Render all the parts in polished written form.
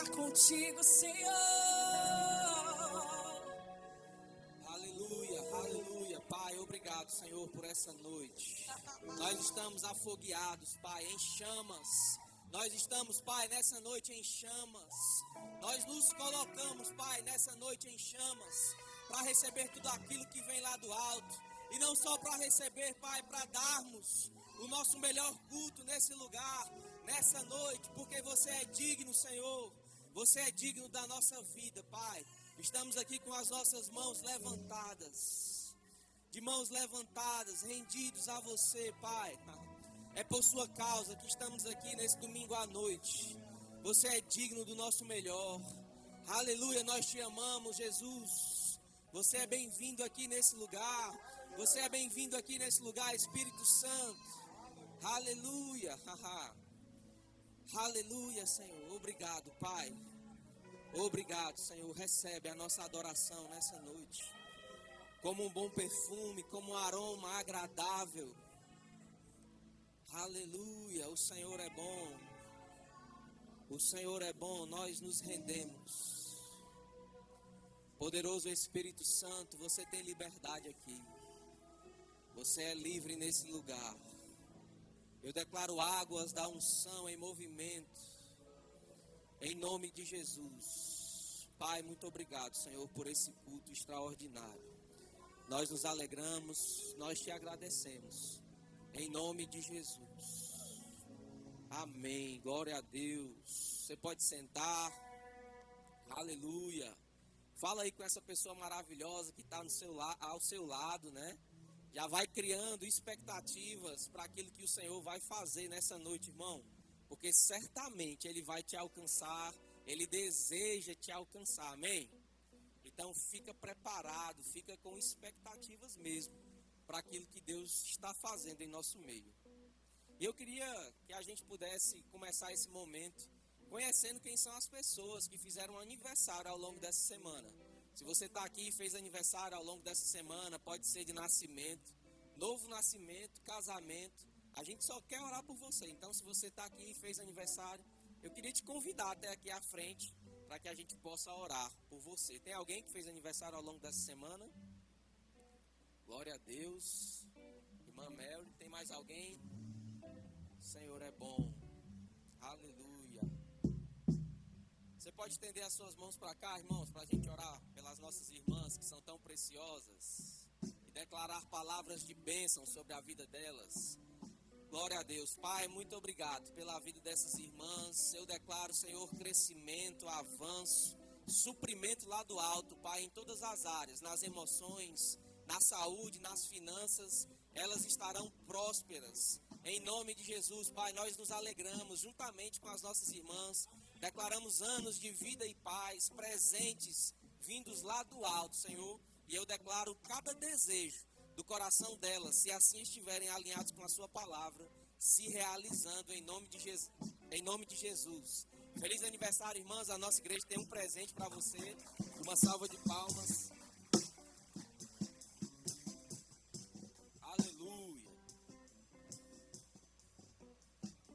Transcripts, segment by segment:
estar contigo, Senhor. Aleluia, aleluia. Pai, obrigado, Senhor, por essa noite. Nós estamos afogueados, Pai, em chamas. Nós estamos, Pai, nessa noite em chamas. Nós nos colocamos, Pai, nessa noite em chamas, para receber tudo aquilo que vem lá do alto. E não só para receber, Pai, para darmos o nosso melhor culto nesse lugar, nessa noite, porque você é digno, Senhor. Você é digno da nossa vida, Pai. Estamos aqui com as nossas mãos levantadas, de mãos levantadas, rendidos a você, Pai. É por sua causa que estamos aqui nesse domingo à noite. Você é digno do nosso melhor. Aleluia, nós te amamos, Jesus. Você é bem-vindo aqui nesse lugar. Você é bem-vindo aqui nesse lugar, Espírito Santo. Aleluia. Aleluia, Senhor. Obrigado, Pai. Obrigado, Senhor. Recebe a nossa adoração nessa noite. Como um bom perfume, como um aroma agradável. Aleluia, o Senhor é bom. O Senhor é bom, nós nos rendemos. Poderoso Espírito Santo, você tem liberdade aqui. Você é livre nesse lugar. Eu declaro águas da unção em movimento. Em nome de Jesus. Pai, muito obrigado, Senhor, por esse culto extraordinário. Nós nos alegramos, nós te agradecemos. Em nome de Jesus. Amém. Glória a Deus. Você pode sentar. Aleluia. Fala aí com essa pessoa maravilhosa que está ao seu lado, né? Já vai criando expectativas para aquilo que o Senhor vai fazer nessa noite, irmão. Porque certamente Ele vai te alcançar. Ele deseja te alcançar. Amém? Então fica preparado. Fica com expectativas mesmo para aquilo que Deus está fazendo em nosso meio. E eu queria que a gente pudesse começar esse momento conhecendo quem são as pessoas que fizeram aniversário ao longo dessa semana. Se você está aqui e fez aniversário ao longo dessa semana, pode ser de nascimento, novo nascimento, casamento. A gente só quer orar por você. Então, se você está aqui e fez aniversário, eu queria te convidar até aqui à frente para que a gente possa orar por você. Tem alguém que fez aniversário ao longo dessa semana? Glória a Deus. Irmã Mary, tem mais alguém? O Senhor é bom. Aleluia. Você pode estender as suas mãos para cá, irmãos, para a gente orar pelas nossas irmãs que são tão preciosas e declarar palavras de bênção sobre a vida delas. Glória a Deus. Pai, muito obrigado pela vida dessas irmãs. Eu declaro, Senhor, crescimento, avanço, suprimento lá do alto, Pai, em todas as áreas, nas emoções, na saúde, nas finanças, elas estarão prósperas. Em nome de Jesus, Pai, nós nos alegramos juntamente com as nossas irmãs. Declaramos anos de vida e paz, presentes, vindos lá do alto, Senhor. E eu declaro cada desejo do coração delas, se assim estiverem alinhados com a sua palavra, se realizando em nome de Jesus. Feliz aniversário, irmãs. A nossa igreja tem um presente para você. Uma salva de palmas. Aleluia.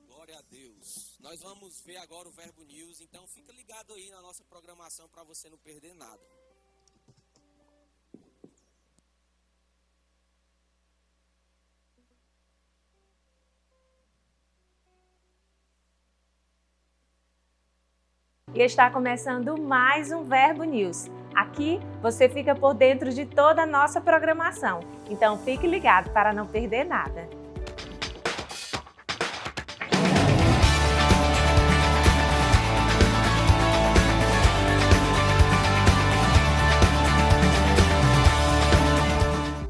Glória a Deus. Nós vamos ver agora o Verbo News, então fica ligado aí na nossa programação para você não perder nada. E está começando mais um Verbo News. Aqui você fica por dentro de toda a nossa programação. Então fique ligado para não perder nada.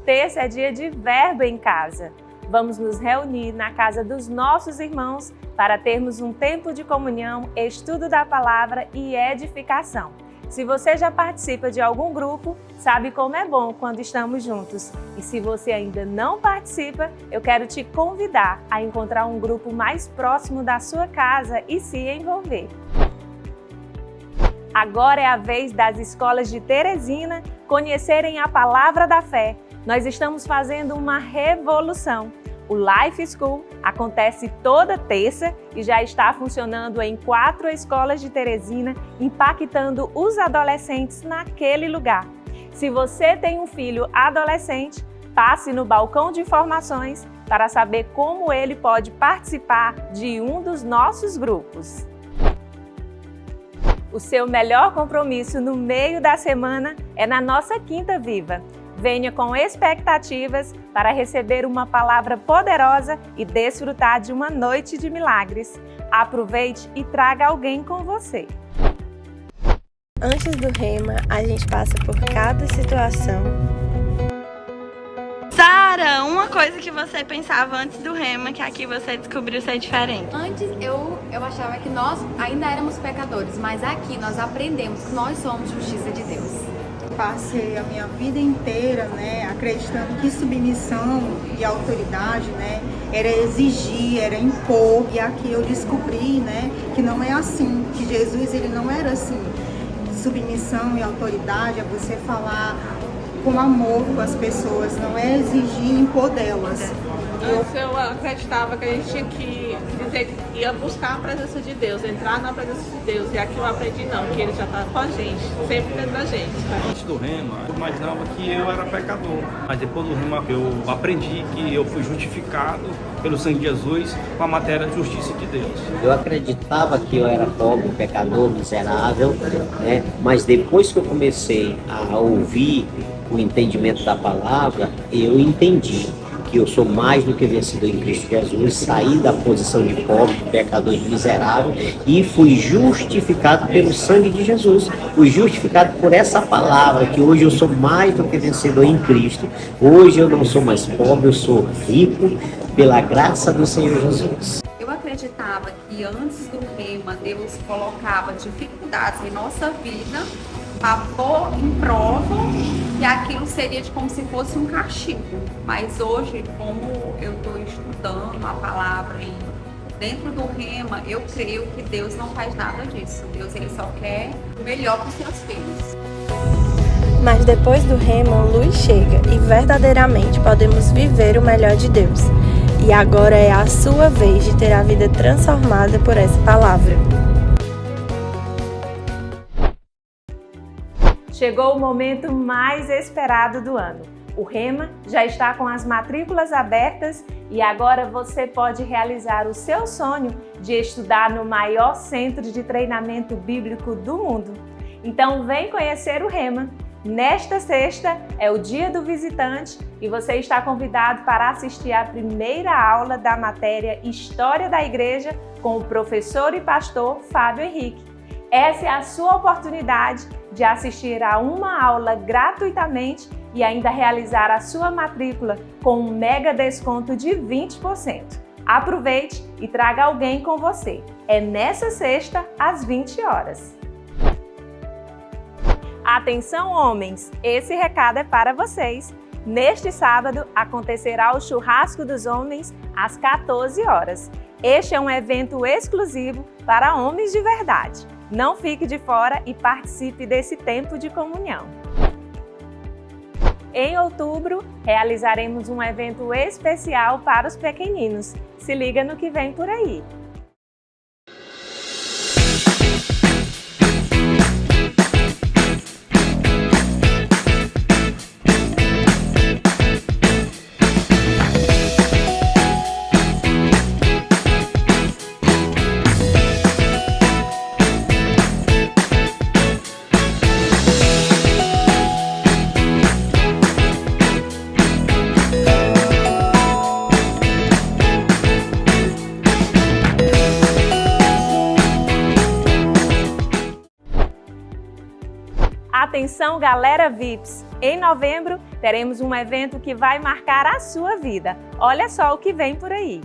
Terça é dia de Verbo em Casa. Vamos nos reunir na casa dos nossos irmãos para termos um tempo de comunhão, estudo da palavra e edificação. Se você já participa de algum grupo, sabe como é bom quando estamos juntos. E se você ainda não participa, eu quero te convidar a encontrar um grupo mais próximo da sua casa e se envolver. Agora é a vez das escolas de Teresina conhecerem a palavra da fé. Nós estamos fazendo uma revolução. O Life School acontece toda terça e já está funcionando em 4 escolas de Teresina, impactando os adolescentes naquele lugar. Se você tem um filho adolescente, passe no balcão de informações para saber como ele pode participar de um dos nossos grupos. O seu melhor compromisso no meio da semana é na nossa Quinta Viva. Venha com expectativas para receber uma palavra poderosa e desfrutar de uma noite de milagres. Aproveite e traga alguém com você. Antes do rema, a gente passa por cada situação. Sara, uma coisa que você pensava antes do rema, que aqui você descobriu ser diferente. Antes eu achava que nós ainda éramos pecadores, mas aqui nós aprendemos que nós somos justiça de Deus. Passei a minha vida inteira, acreditando que submissão e autoridade, era exigir, era impor. E aqui eu descobri, que não é assim, que Jesus ele não era assim. Submissão e autoridade é você falar com amor com as pessoas, não é exigir e impor delas. Antes eu acreditava que a gente tinha que dizer que ia buscar a presença de Deus, entrar na presença de Deus. E aqui eu aprendi não, que Ele já está com a gente, sempre dentro da gente. Antes do rema, eu imaginava que eu era pecador. Mas depois do rema, eu aprendi que eu fui justificado pelo sangue de Jesus com a matéria de justiça de Deus. Eu acreditava que eu era pobre, pecador, miserável, mas depois que eu comecei a ouvir o entendimento da palavra, eu entendi que eu sou mais do que vencedor em Cristo Jesus, saí da posição de pobre, de pecador, de miserável e fui justificado pelo sangue de Jesus. Fui justificado por essa palavra, que hoje eu sou mais do que vencedor em Cristo. Hoje eu não sou mais pobre, eu sou rico pela graça do Senhor Jesus. Eu acreditava que antes do rema, Deus colocava dificuldades em nossa vida para pôr em prova, e aquilo seria como se fosse um castigo. Mas hoje, como eu estou estudando a palavra dentro do rema, eu creio que Deus não faz nada disso. Deus ele só quer o melhor para os seus filhos. Mas depois do rema, luz chega e verdadeiramente podemos viver o melhor de Deus. E agora é a sua vez de ter a vida transformada por essa palavra. Chegou o momento mais esperado do ano. O rema já está com as matrículas abertas e agora você pode realizar o seu sonho de estudar no maior centro de treinamento bíblico do mundo. Então vem conhecer o rema. Nesta sexta é o Dia do Visitante e você está convidado para assistir à primeira aula da matéria História da Igreja com o professor e pastor Fábio Henrique. Essa é a sua oportunidade de assistir a uma aula gratuitamente e ainda realizar a sua matrícula com um mega desconto de 20%. Aproveite e traga alguém com você. É nessa sexta, às 20 horas. Atenção, homens! Esse recado é para vocês. Neste sábado, acontecerá o Churrasco dos Homens às 14 horas. Este é um evento exclusivo para homens de verdade. Não fique de fora e participe desse tempo de comunhão. Em outubro, realizaremos um evento especial para os pequeninos. Se liga no que vem por aí. Atenção, galera VIPs! Em novembro, teremos um evento que vai marcar a sua vida. Olha só o que vem por aí.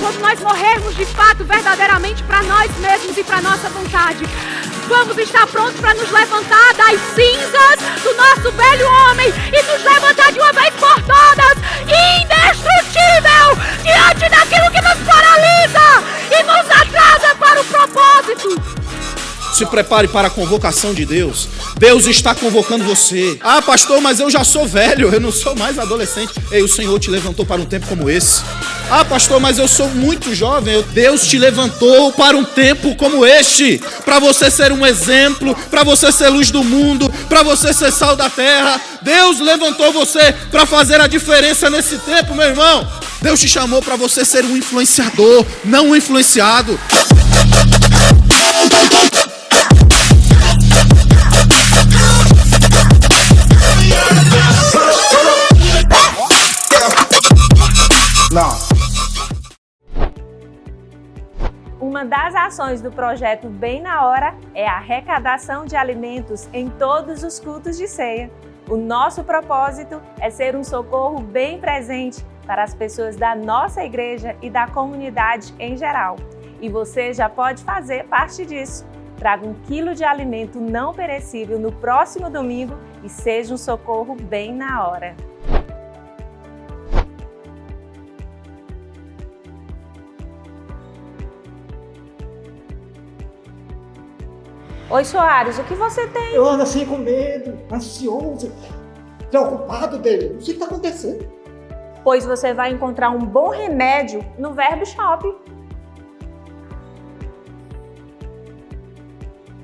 Quando nós morrermos de fato, verdadeiramente, para nós mesmos e para nossa vontade, Vamos estar prontos para nos levantar das cinzas do nosso velho homem e nos levantar de uma vez por todas, indestrutível, diante daquilo que nos paralisa e nos atrasa para o propósito. Se prepare para a convocação de Deus. Deus está convocando você. Ah, pastor, mas eu já sou velho, eu não sou mais adolescente. Ei, o Senhor te levantou para um tempo como esse. Ah, pastor, mas eu sou muito jovem. Deus te levantou para um tempo como este, para você ser um exemplo, para você ser luz do mundo, para você ser sal da terra. Deus levantou você para fazer a diferença nesse tempo, meu irmão. Deus te chamou para você ser um influenciador, não um influenciado. Uma das ações do projeto Bem na Hora é a arrecadação de alimentos em todos os cultos de ceia. O nosso propósito é ser um socorro bem presente para as pessoas da nossa igreja e da comunidade em geral. E você já pode fazer parte disso. Traga 1 quilo de alimento não perecível no próximo domingo e seja um socorro bem na hora. Oi, Soares, o que você tem? Eu ando assim com medo, ansioso, preocupado dele. O que está acontecendo? Pois você vai encontrar um bom remédio no Verbo Shop.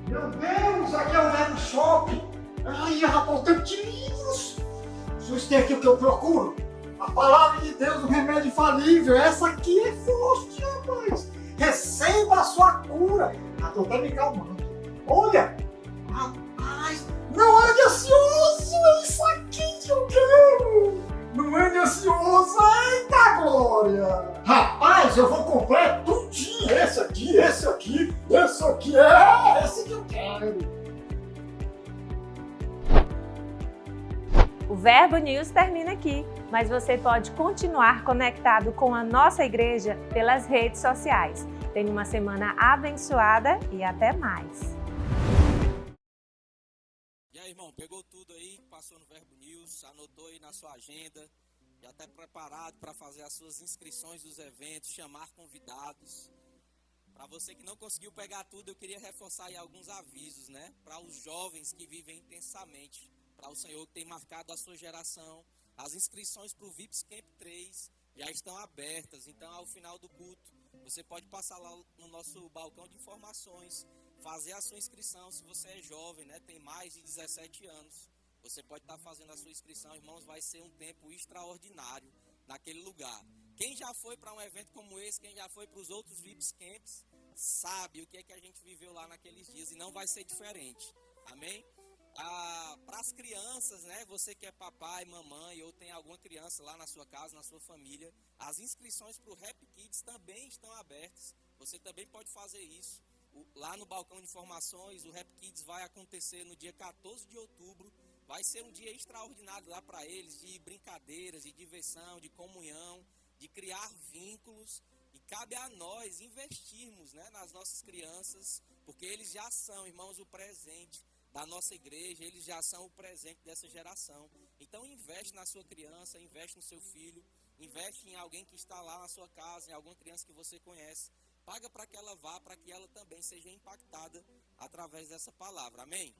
Meu Deus, aqui é o Verbo Shop. Ai, rapaz, tanto de livros. Vocês têm aqui o que eu procuro? A palavra de Deus, o remédio infalível. Essa aqui é forte, rapaz. Receba a sua cura. Estou até me calmando. Olha, rapaz, não ande ansioso, é isso aqui que eu quero. Não ande ansioso, eita glória. Rapaz, eu vou comprar tudinho, esse aqui, é esse que eu quero. O Verbo News termina aqui, mas você pode continuar conectado com a nossa igreja pelas redes sociais. Tenha uma semana abençoada e até mais. E aí, irmão, pegou tudo aí, passou no Verbo News, anotou aí na sua agenda, já está preparado para fazer as suas inscrições dos eventos, chamar convidados. Para você que não conseguiu pegar tudo, eu queria reforçar aí alguns avisos, né? Para os jovens que vivem intensamente, para o Senhor que tem marcado a sua geração. As inscrições para o VIPS Camp 3 já estão abertas, então ao final do culto, você pode passar lá no nosso balcão de informações, fazer a sua inscrição. Se você é jovem, né, tem mais de 17 anos, você pode estar fazendo a sua inscrição, irmãos. Vai ser um tempo extraordinário naquele lugar. Quem já foi para um evento como esse, quem já foi para os outros VIPs Camps, sabe o que é que a gente viveu lá naqueles dias, e não vai ser diferente, amém? Para as crianças, né, você que é papai, mamãe, ou tem alguma criança lá na sua casa, na sua família, as inscrições para o Rap Kids também estão abertas, você também pode fazer isso. Lá no balcão de informações, o Rap Kids vai acontecer no dia 14 de outubro, vai ser um dia extraordinário lá para eles, de brincadeiras, de diversão, de comunhão, de criar vínculos, e cabe a nós investirmos, né, nas nossas crianças, porque eles já são, irmãos, o presente da nossa igreja, eles já são o presente dessa geração. Então investe na sua criança, investe no seu filho, investe em alguém que está lá na sua casa, em alguma criança que você conhece, paga para que ela vá, para que ela também seja impactada através dessa palavra, amém?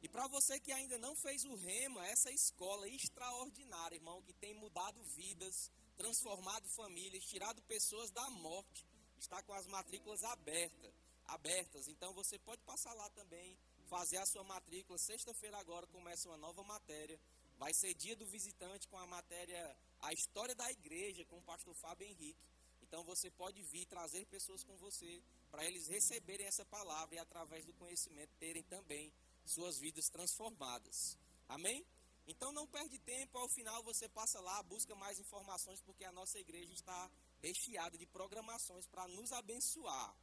E para você que ainda não fez o Rema, essa escola extraordinária, irmão, que tem mudado vidas, transformado famílias, tirado pessoas da morte, está com as matrículas abertas. Então você pode passar lá também, fazer a sua matrícula. Sexta-feira agora começa uma nova matéria, vai ser dia do visitante com a matéria A História da Igreja, com o pastor Fábio Henrique. Então você pode vir trazer pessoas com você, para eles receberem essa palavra e através do conhecimento terem também suas vidas transformadas, amém? Então não perde tempo, ao final você passa lá, busca mais informações, porque a nossa igreja está recheada de programações para nos abençoar.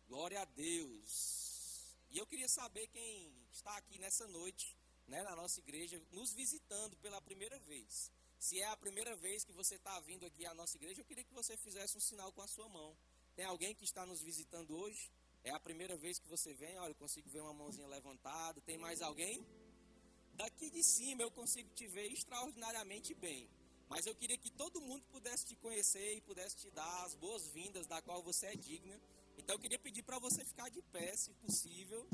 Glória a Deus. E eu queria saber quem está aqui nessa noite, né, na nossa igreja, nos visitando pela primeira vez. Se é a primeira vez que você está vindo aqui à nossa igreja, eu queria que você fizesse um sinal com a sua mão. Tem alguém que está nos visitando hoje? É a primeira vez que você vem? Olha, eu consigo ver uma mãozinha levantada. Tem mais alguém? Daqui de cima eu consigo te ver extraordinariamente bem. Mas eu queria que todo mundo pudesse te conhecer e pudesse te dar as boas-vindas da qual você é digna. Então eu queria pedir para você ficar de pé, se possível.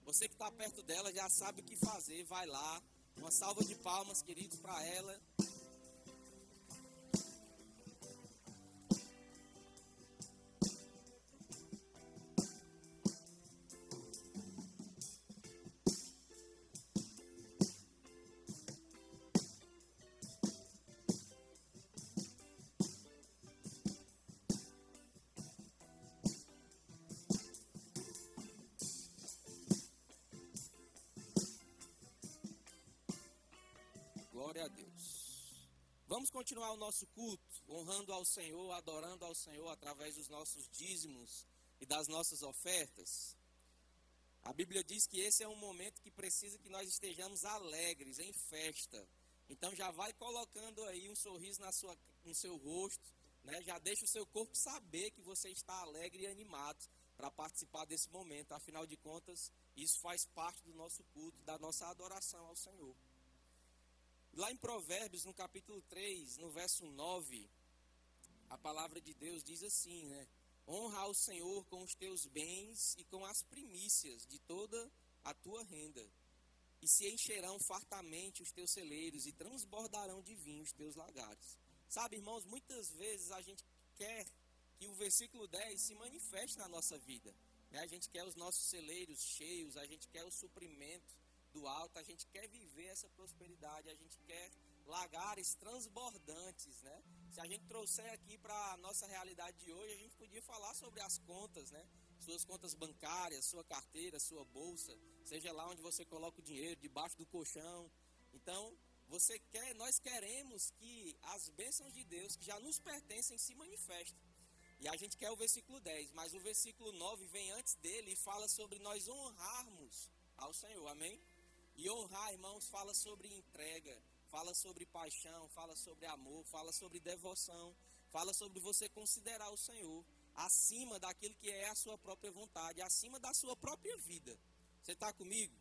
Você que está perto dela já sabe o que fazer, vai lá. Uma salva de palmas, queridos, para ela. Glória a Deus. Vamos continuar o nosso culto, honrando ao Senhor, adorando ao Senhor através dos nossos dízimos e das nossas ofertas. A Bíblia diz que esse é um momento que precisa que nós estejamos alegres, em festa. Então já vai colocando aí um sorriso no seu rosto, né? Já deixa o seu corpo saber que você está alegre e animado para participar desse momento. Afinal de contas, isso faz parte do nosso culto, da nossa adoração ao Senhor. Lá em Provérbios, no capítulo 3, no verso 9, a palavra de Deus diz assim, né? Honra ao Senhor com os teus bens e com as primícias de toda a tua renda. E se encherão fartamente os teus celeiros e transbordarão de vinho os teus lagares. Sabe, irmãos, muitas vezes a gente quer que o versículo 10 se manifeste na nossa vida, né? A gente quer os nossos celeiros cheios, a gente quer o suprimento do alto, a gente quer viver essa prosperidade, a gente quer lagares transbordantes, né? Se a gente trouxer aqui para a nossa realidade de hoje, a gente podia falar sobre as contas, né? Suas contas bancárias, sua carteira, sua bolsa, seja lá onde você coloca o dinheiro, debaixo do colchão. Então, nós queremos que as bênçãos de Deus, que já nos pertencem, se manifestem. E a gente quer o versículo 10, mas o versículo 9 vem antes dele e fala sobre nós honrarmos ao Senhor, amém? E honrar, irmãos, fala sobre entrega, fala sobre paixão, fala sobre amor, fala sobre devoção, fala sobre você considerar o Senhor acima daquilo que é a sua própria vontade, acima da sua própria vida. Você está comigo?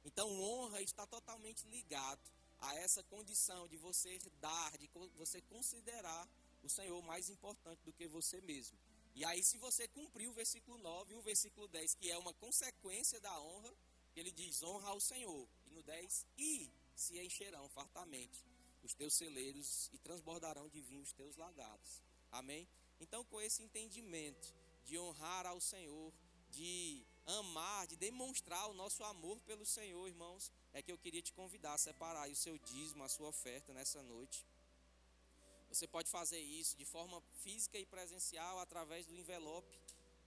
Então, honra está totalmente ligado a essa condição de você dar, de você considerar o Senhor mais importante do que você mesmo. E aí, se você cumprir o versículo 9 e o versículo 10, que é uma consequência da honra, ele diz, honra ao Senhor. E no 10, e se encherão fartamente os teus celeiros e transbordarão de vinho os teus lagares. Amém? Então, com esse entendimento de honrar ao Senhor, de amar, de demonstrar o nosso amor pelo Senhor, irmãos, é que eu queria te convidar a separar aí o seu dízimo, a sua oferta nessa noite. Você pode fazer isso de forma física e presencial através do envelope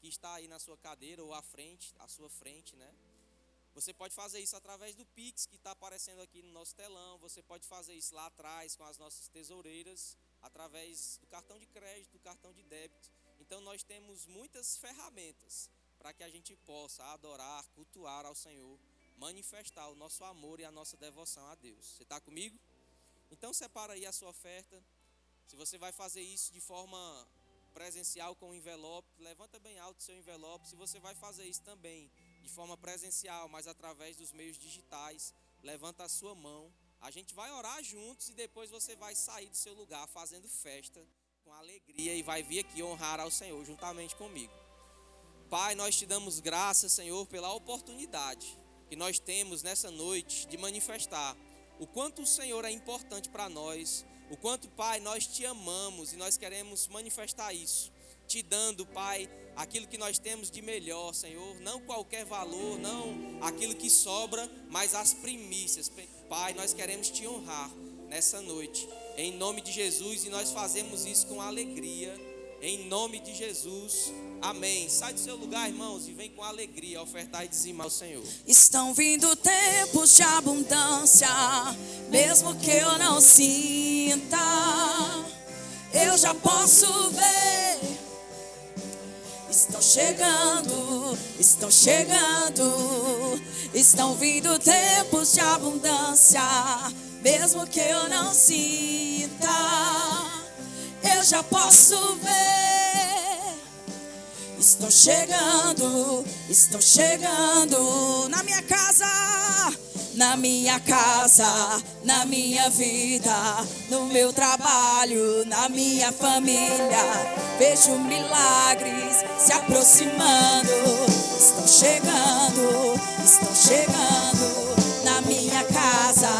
que está aí na sua cadeira ou à sua frente, né? Você pode fazer isso através do Pix, que está aparecendo aqui no nosso telão. Você pode fazer isso lá atrás com as nossas tesoureiras, através do cartão de crédito, do cartão de débito. Então nós temos muitas ferramentas para que a gente possa adorar, cultuar ao Senhor, manifestar o nosso amor e a nossa devoção a Deus. Você está comigo? Então separa aí a sua oferta. Se você vai fazer isso de forma presencial com o envelope, levanta bem alto o seu envelope. Se você vai fazer isso também de forma presencial, mas através dos meios digitais, levanta a sua mão. A gente vai orar juntos e depois você vai sair do seu lugar fazendo festa com alegria e vai vir aqui honrar ao Senhor juntamente comigo. Pai, nós te damos graças, Senhor, pela oportunidade que nós temos nessa noite de manifestar o quanto o Senhor é importante para nós, o quanto, Pai, nós te amamos e nós queremos manifestar isso, te dando, Pai, aquilo que nós temos de melhor, Senhor, não qualquer valor, não aquilo que sobra, mas as primícias. Pai, nós queremos te honrar nessa noite, em nome de Jesus, e nós fazemos isso com alegria, em nome de Jesus, amém. Sai do seu lugar, irmãos, e vem com alegria ofertar e dizimar ao Senhor. Estão vindo tempos de abundância, mesmo que eu não sinta, eu já posso ver. Estão chegando, estão vindo tempos de abundância, mesmo que eu não sinta, eu já posso ver. estão chegando, estão chegando na minha casa, na minha casa, na minha vida, no meu trabalho, na minha família. Vejo milagres se aproximando. Estão chegando na minha casa,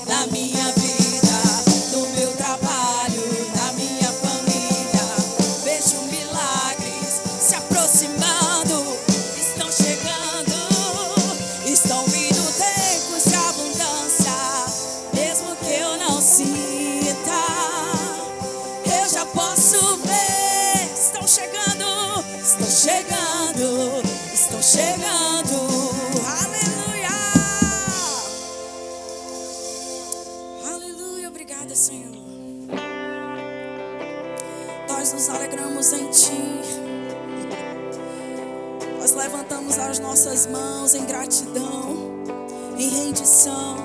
na minha vida, no meu trabalho, na minha família. Vejo milagres se aproximando. Estão chegando, estão vindo tempos de abundância, mesmo que eu não sinta, eu já posso ver. Estão chegando, estão chegando, estão chegando. Aleluia, aleluia, obrigada, Senhor. Nós nos alegramos em Ti. Nós levantamos as nossas mãos em gratidão, em rendição,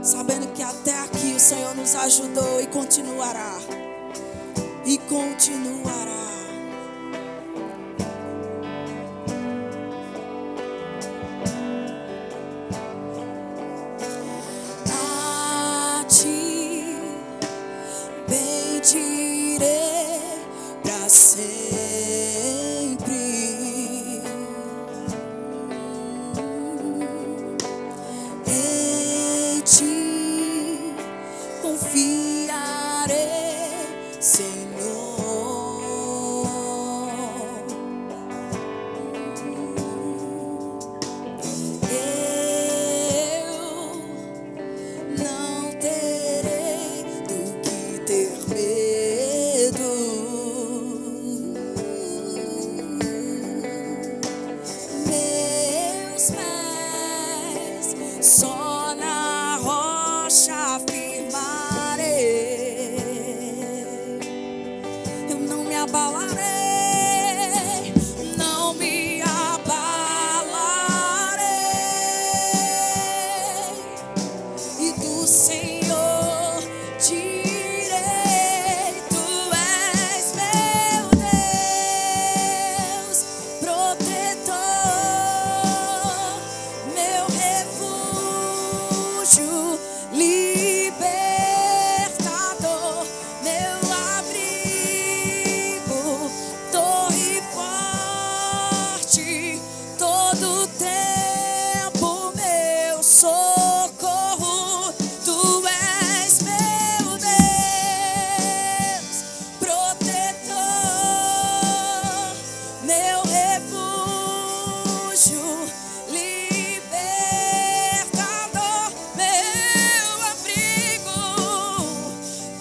sabendo que até aqui o Senhor nos ajudou e continuará. E continuará. A Ti bendirei pra sempre. Em Ti confiarei, Senhor. Eu não terei do que ter medo. Meus pés só na rocha firmarei. Eu não me abalarei, não me abalarei. E do Senhor direi: Tu és meu Deus, protetor, meu refúgio, libertador, meu abrigo, torre forte, todo tempo meu socorro. Tu és meu Deus, protetor, meu refúgio, libertador, meu abrigo,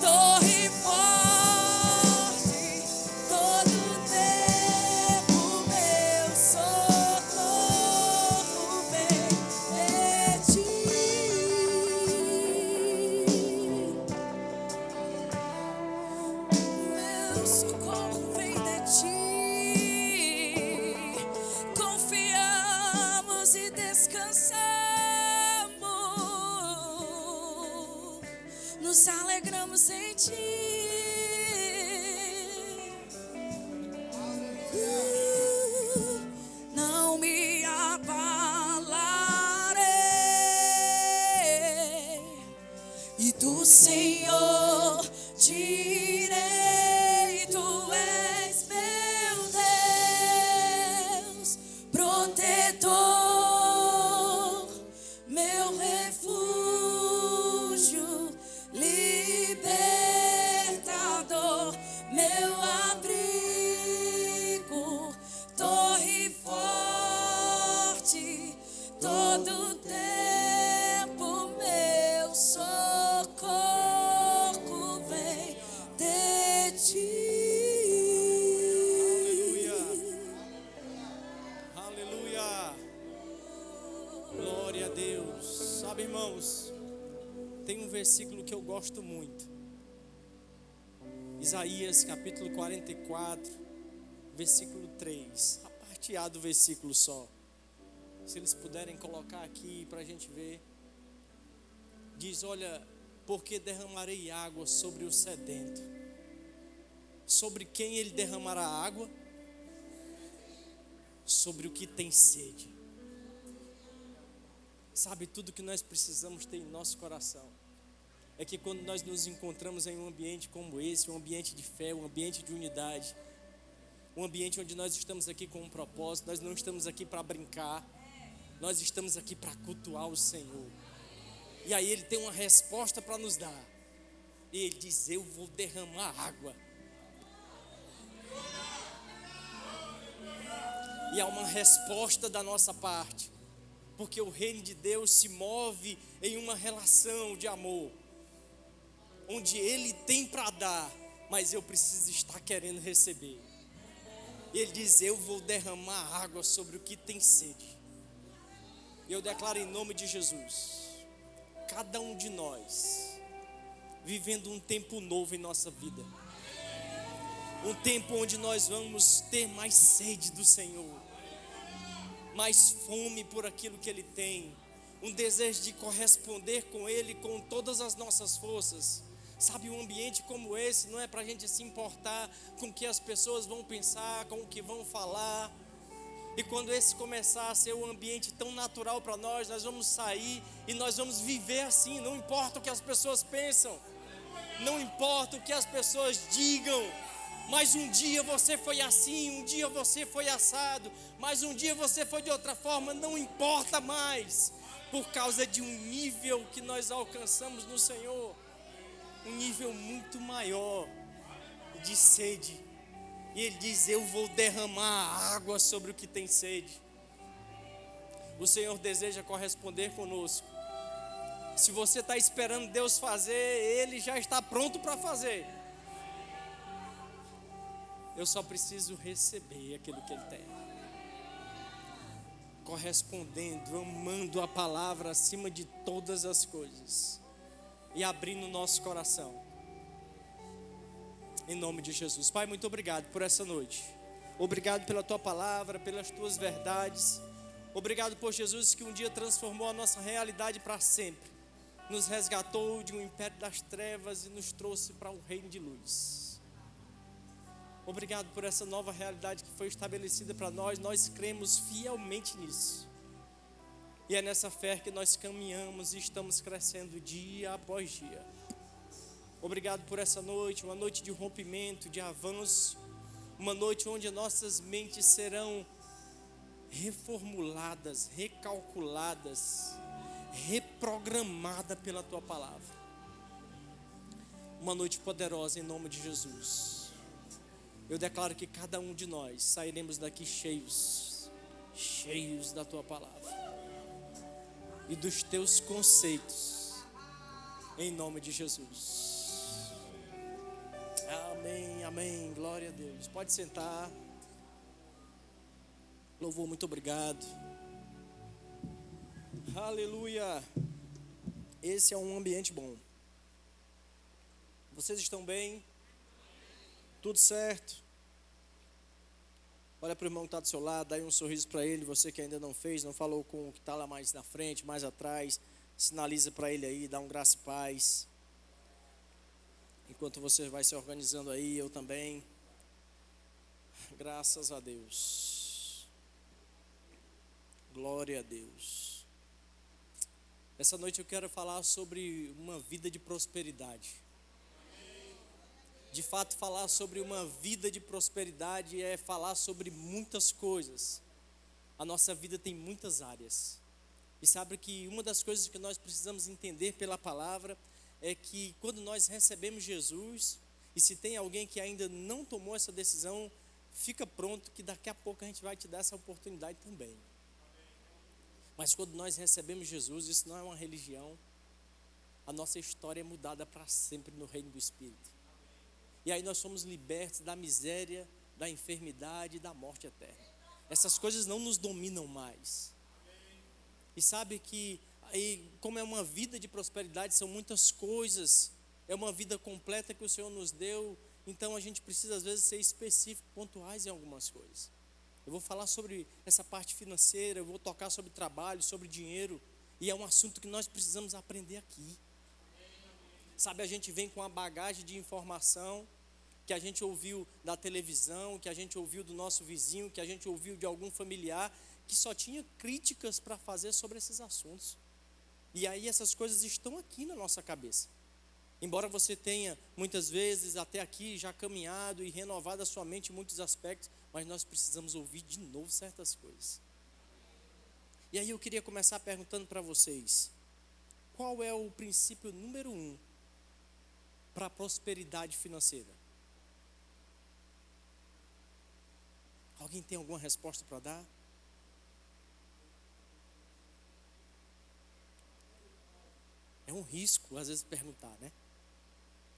torre forte, todo tempo meu socorro vem de Ti. Meu socorro vem de Ti. Confiamos e descansamos, nos alegramos em Ti. Não me abalarei, e do Senhor direi: Tu és meu Deus, protetor, meu refúgio, libertador, meu abrigo, torre forte, todo tempo meu socorro vem de Ti. Aleluia. Glória a Deus. Sabe, irmãos, tem um versículo que eu gosto muito. Isaías capítulo 44, versículo 3. A parte A do versículo só. Se eles puderem colocar aqui para a gente ver. Diz: olha, porque derramarei água sobre o sedento. Sobre quem Ele derramará água? sobre o que tem sede. Sabe, tudo que nós precisamos ter em nosso coração é que quando nós nos encontramos em um ambiente como esse, um ambiente de fé, um ambiente de unidade, um ambiente onde nós estamos aqui com um propósito, nós não estamos aqui para brincar, nós estamos aqui para cultuar o Senhor. E aí Ele tem uma resposta para nos dar. E Ele diz: eu vou derramar água. E há uma resposta da nossa parte, porque o reino de Deus se move em uma relação de amor, onde Ele tem para dar, mas eu preciso estar querendo receber. E Ele diz: eu vou derramar água sobre o que tem sede. E eu declaro em nome de Jesus, cada um de nós vivendo um tempo novo em nossa vida, um tempo onde nós vamos ter mais sede do Senhor, mais fome por aquilo que Ele tem, um desejo de corresponder com Ele com todas as nossas forças. Sabe, um ambiente como esse não é para a gente se importar com o que as pessoas vão pensar, com o que vão falar. E quando esse começar a ser um ambiente tão natural para nós, nós vamos sair e nós vamos viver assim. Não importa o que as pessoas pensam, não importa o que as pessoas digam, mas um dia você foi assim, um dia você foi assado, mas um dia você foi de outra forma, não importa mais, por causa de um nível que nós alcançamos no Senhor, um nível muito maior de sede. E Ele diz: eu vou derramar água sobre o que tem sede. O Senhor deseja corresponder conosco. Se você está esperando Deus fazer, Ele já está pronto para fazer. Eu só preciso receber aquilo que Ele tem, correspondendo, amando a palavra acima de todas as coisas e abrindo o nosso coração. Em nome de Jesus. Pai, muito obrigado por essa noite. Obrigado pela Tua palavra, pelas Tuas verdades. Obrigado por Jesus, que um dia transformou a nossa realidade para sempre, nos resgatou de um império das trevas e nos trouxe para um reino de luz. Obrigado por essa nova realidade que foi estabelecida para nós. Nós cremos fielmente nisso. E é nessa fé que nós caminhamos e estamos crescendo dia após dia. Obrigado por essa noite, uma noite de rompimento, de avanço, uma noite onde nossas mentes serão reformuladas, recalculadas, reprogramadas pela Tua palavra. Uma noite poderosa em nome de Jesus. Eu declaro que cada um de nós sairemos daqui cheios da Tua palavra e dos Teus conceitos, em nome de Jesus. Amém, amém, glória a Deus. Pode sentar. Louvor, muito obrigado. Aleluia. Esse é um ambiente bom. Vocês estão bem? Tudo certo? Olha para o irmão que está do seu lado, dá aí um sorriso para ele. Você que ainda não fez, não falou com o que está lá mais na frente, mais atrás, sinaliza para ele aí, dá um graça e paz. Enquanto você vai se organizando aí, eu também. Graças a Deus. Glória a Deus. Essa noite eu quero falar sobre uma vida de prosperidade. De fato, falar sobre uma vida de prosperidade é falar sobre muitas coisas. A nossa vida tem muitas áreas. E sabe que uma das coisas que nós precisamos entender pela palavra é que quando nós recebemos Jesus, e se tem alguém que ainda não tomou essa decisão, fica pronto que daqui a pouco a gente vai te dar essa oportunidade também. Mas quando nós recebemos Jesus, isso não é uma religião, a nossa história é mudada para sempre no reino do Espírito. E aí nós somos libertos da miséria, da enfermidade e da morte eterna. Essas coisas não nos dominam mais. E sabe que aí, como é uma vida de prosperidade, são muitas coisas, é uma vida completa que o Senhor nos deu, então a gente precisa às vezes ser específico, pontuais em algumas coisas. Eu vou falar sobre essa parte financeira, eu vou tocar sobre trabalho, sobre dinheiro, e é um assunto que nós precisamos aprender aqui. Sabe, a gente vem com uma bagagem de informação, que a gente ouviu da televisão, que a gente ouviu do nosso vizinho, que a gente ouviu de algum familiar, que só tinha críticas para fazer sobre esses assuntos. E aí essas coisas estão aqui na nossa cabeça. Embora você tenha, muitas vezes, até aqui já caminhado e renovado a sua mente em muitos aspectos, mas nós precisamos ouvir de novo certas coisas. E aí eu queria começar perguntando para vocês, qual é o princípio número 1 para a prosperidade financeira? Alguém tem alguma resposta para dar? É um risco, às vezes, perguntar, né?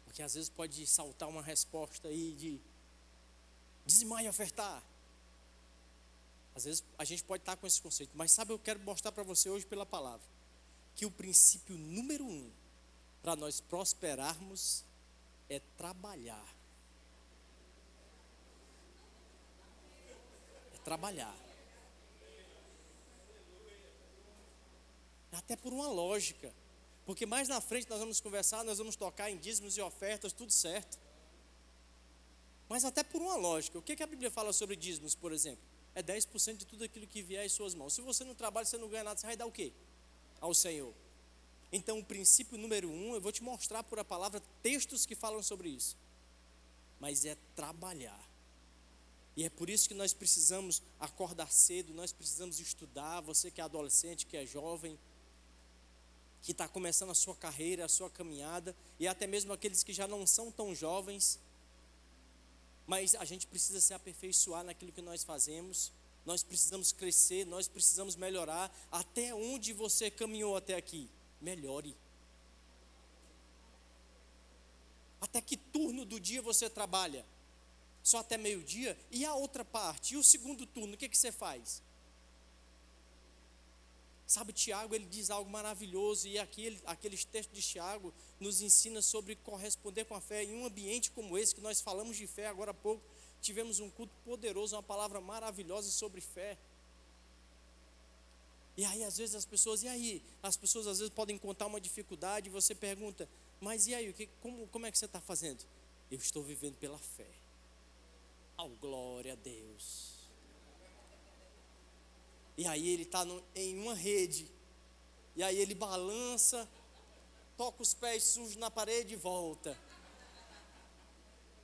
Porque às vezes pode saltar uma resposta aí de dizimar e ofertar. Às vezes a gente pode estar com esse conceito, mas sabe, eu quero mostrar para você hoje pela palavra, que o princípio número 1 para nós prosperarmos é trabalhar. É trabalhar. Até por uma lógica. Porque mais na frente nós vamos conversar, nós vamos tocar em dízimos e ofertas, tudo certo. Mas até por uma lógica. O que a Bíblia fala sobre dízimos, por exemplo? É 10% de tudo aquilo que vier em suas mãos. Se você não trabalha, você não ganha nada, você vai dar o quê? Ao Senhor. Então o princípio número 1, eu vou te mostrar por a palavra textos que falam sobre isso. Mas é trabalhar. E é por isso que nós precisamos acordar cedo, nós precisamos estudar. Você que é adolescente, que é jovem, que está começando a sua carreira, a sua caminhada, e até mesmo aqueles que já não são tão jovens, mas a gente precisa se aperfeiçoar naquilo que nós fazemos, nós precisamos crescer, nós precisamos melhorar. Até onde você caminhou até aqui, melhore. Até que turno do dia você trabalha? Só até meio-dia? E a outra parte? E o segundo turno, o que você faz? Sabe, Tiago, ele diz algo maravilhoso, e aqueles textos de Tiago nos ensina sobre corresponder com a fé. Em um ambiente como esse, que nós falamos de fé agora há pouco, tivemos um culto poderoso, uma palavra maravilhosa sobre fé. E aí às vezes as pessoas às vezes podem contar uma dificuldade, e você pergunta, mas e aí, como é que você está fazendo? Eu estou vivendo pela fé. Oh, glória a Deus. E aí ele está em uma rede, e aí ele balança, toca os pés sujos na parede e volta.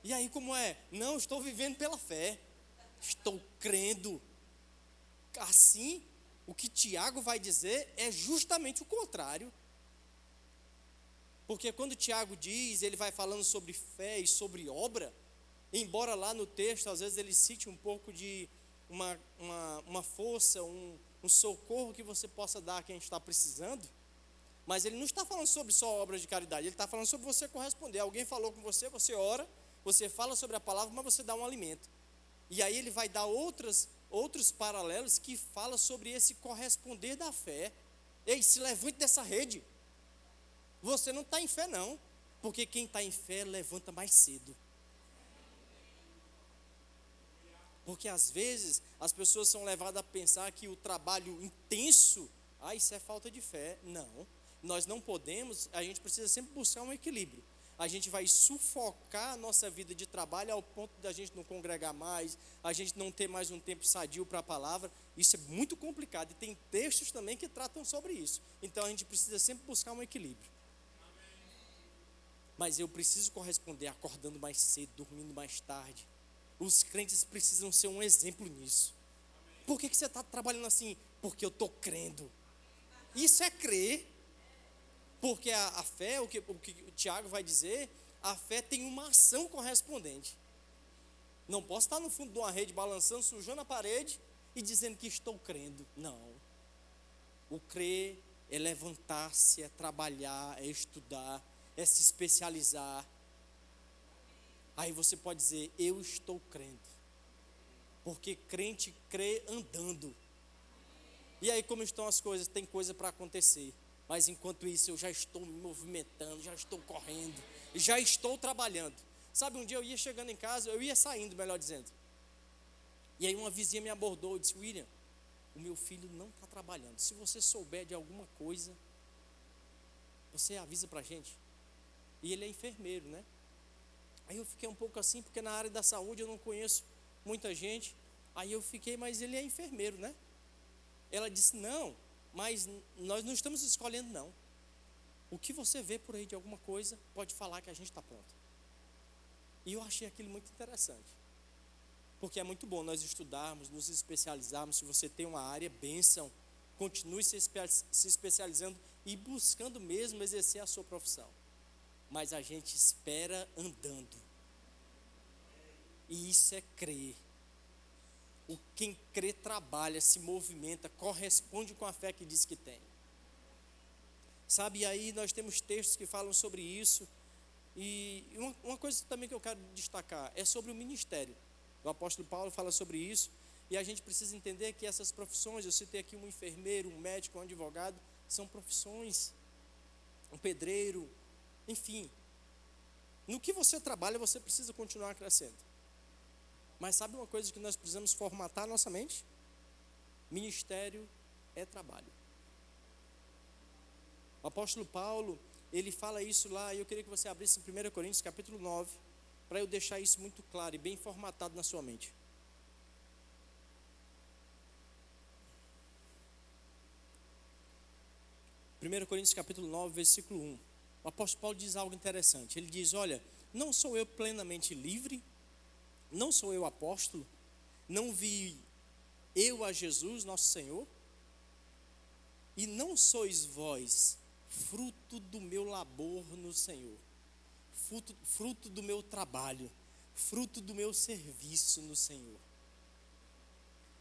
E aí como é? Não, estou vivendo pela fé, estou crendo. Assim, o que Tiago vai dizer é justamente o contrário. Porque quando Tiago diz, ele vai falando sobre fé e sobre obra, embora lá no texto, às vezes ele cite um pouco de uma força, um socorro que você possa dar a quem está precisando, mas ele não está falando sobre só obras de caridade, ele está falando sobre você corresponder. Alguém falou com você, você ora, você fala sobre a palavra, mas você dá um alimento. E aí ele vai dar outros paralelos que falam sobre esse corresponder da fé. Ei, se levante dessa rede. Você não está em fé não, porque quem está em fé levanta mais cedo. Porque às vezes as pessoas são levadas a pensar que o trabalho intenso, isso é falta de fé. Não, nós não podemos, a gente precisa sempre buscar um equilíbrio. A gente vai sufocar a nossa vida de trabalho ao ponto da gente não congregar mais, a gente não ter mais um tempo sadio para a palavra. Isso é muito complicado, e tem textos também que tratam sobre isso. Então a gente precisa sempre buscar um equilíbrio. Mas eu preciso corresponder acordando mais cedo, dormindo mais tarde. Os crentes precisam ser um exemplo nisso. Por que você está trabalhando assim? Porque eu estou crendo. Isso é crer. Porque a fé, o que o Tiago vai dizer, a fé tem uma ação correspondente. Não posso estar no fundo de uma rede balançando, sujando a parede e dizendo que estou crendo. Não. O crer é levantar-se, é trabalhar, é estudar, é se especializar. Aí você pode dizer, eu estou crendo. Porque crente crê andando. E aí como estão as coisas? Tem coisa para acontecer. Mas enquanto isso eu já estou me movimentando, já estou correndo, já estou trabalhando. Sabe, um dia eu ia chegando em casa, eu ia saindo, melhor dizendo. E aí uma vizinha me abordou e disse, William, o meu filho não está trabalhando. Se você souber de alguma coisa, você avisa para a gente. E ele é enfermeiro, né? Aí eu fiquei um pouco assim, porque na área da saúde eu não conheço muita gente. Aí eu fiquei, mas ele é enfermeiro, né? Ela disse, não, mas nós não estamos escolhendo, não. O que você vê por aí de alguma coisa, pode falar que a gente está pronto. E eu achei aquilo muito interessante. Porque é muito bom nós estudarmos, nos especializarmos. Se você tem uma área, bênção, continue se especializando e buscando mesmo exercer a sua profissão. Mas a gente espera andando. E isso é crer. Quem crê trabalha, se movimenta, corresponde com a fé que diz que tem. Sabe, e aí nós temos textos que falam sobre isso. E uma coisa também que eu quero destacar é sobre o ministério. O apóstolo Paulo fala sobre isso. E a gente precisa entender que essas profissões, eu citei aqui um enfermeiro, um médico, um advogado, são profissões, um pedreiro, enfim. No que você trabalha, você precisa continuar crescendo. Mas sabe uma coisa que nós precisamos formatar a nossa mente? Ministério é trabalho. O apóstolo Paulo, ele fala isso lá, e eu queria que você abrisse em 1 Coríntios capítulo 9, para eu deixar isso muito claro e bem formatado na sua mente. 1 Coríntios capítulo 9, versículo 1. O apóstolo Paulo diz algo interessante. Ele diz, olha, não sou eu plenamente livre, não sou eu apóstolo, não vi eu a Jesus, nosso Senhor, e não sois vós fruto do meu labor no Senhor, fruto do meu trabalho, fruto do meu serviço no Senhor.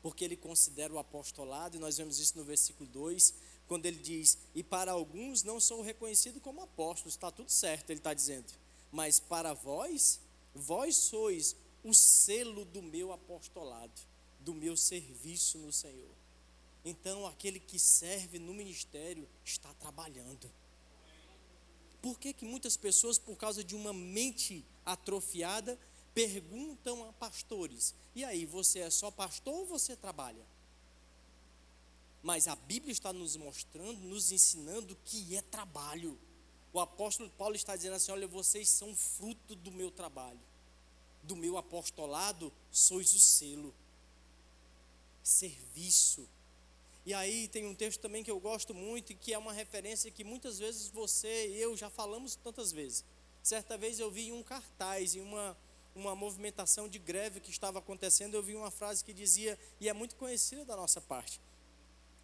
Porque ele considera o apostolado, e nós vemos isso no versículo 2, quando ele diz, e para alguns não sou reconhecido como apóstolos, está tudo certo, ele está dizendo, mas para vós, vós sois o selo do meu apostolado, do meu serviço no Senhor. Então, aquele que serve no ministério está trabalhando. Por que muitas pessoas, por causa de uma mente atrofiada, perguntam a pastores, e aí, você é só pastor ou você trabalha? Mas a Bíblia está nos mostrando, nos ensinando que é trabalho. O apóstolo Paulo está dizendo assim, olha, vocês são fruto do meu trabalho, do meu apostolado, sois o selo, serviço. E aí tem um texto também que eu gosto muito, e que é uma referência que muitas vezes você e eu já falamos tantas vezes. Certa vez eu vi um cartaz, em uma movimentação de greve que estava acontecendo, eu vi uma frase que dizia, e é muito conhecida da nossa parte,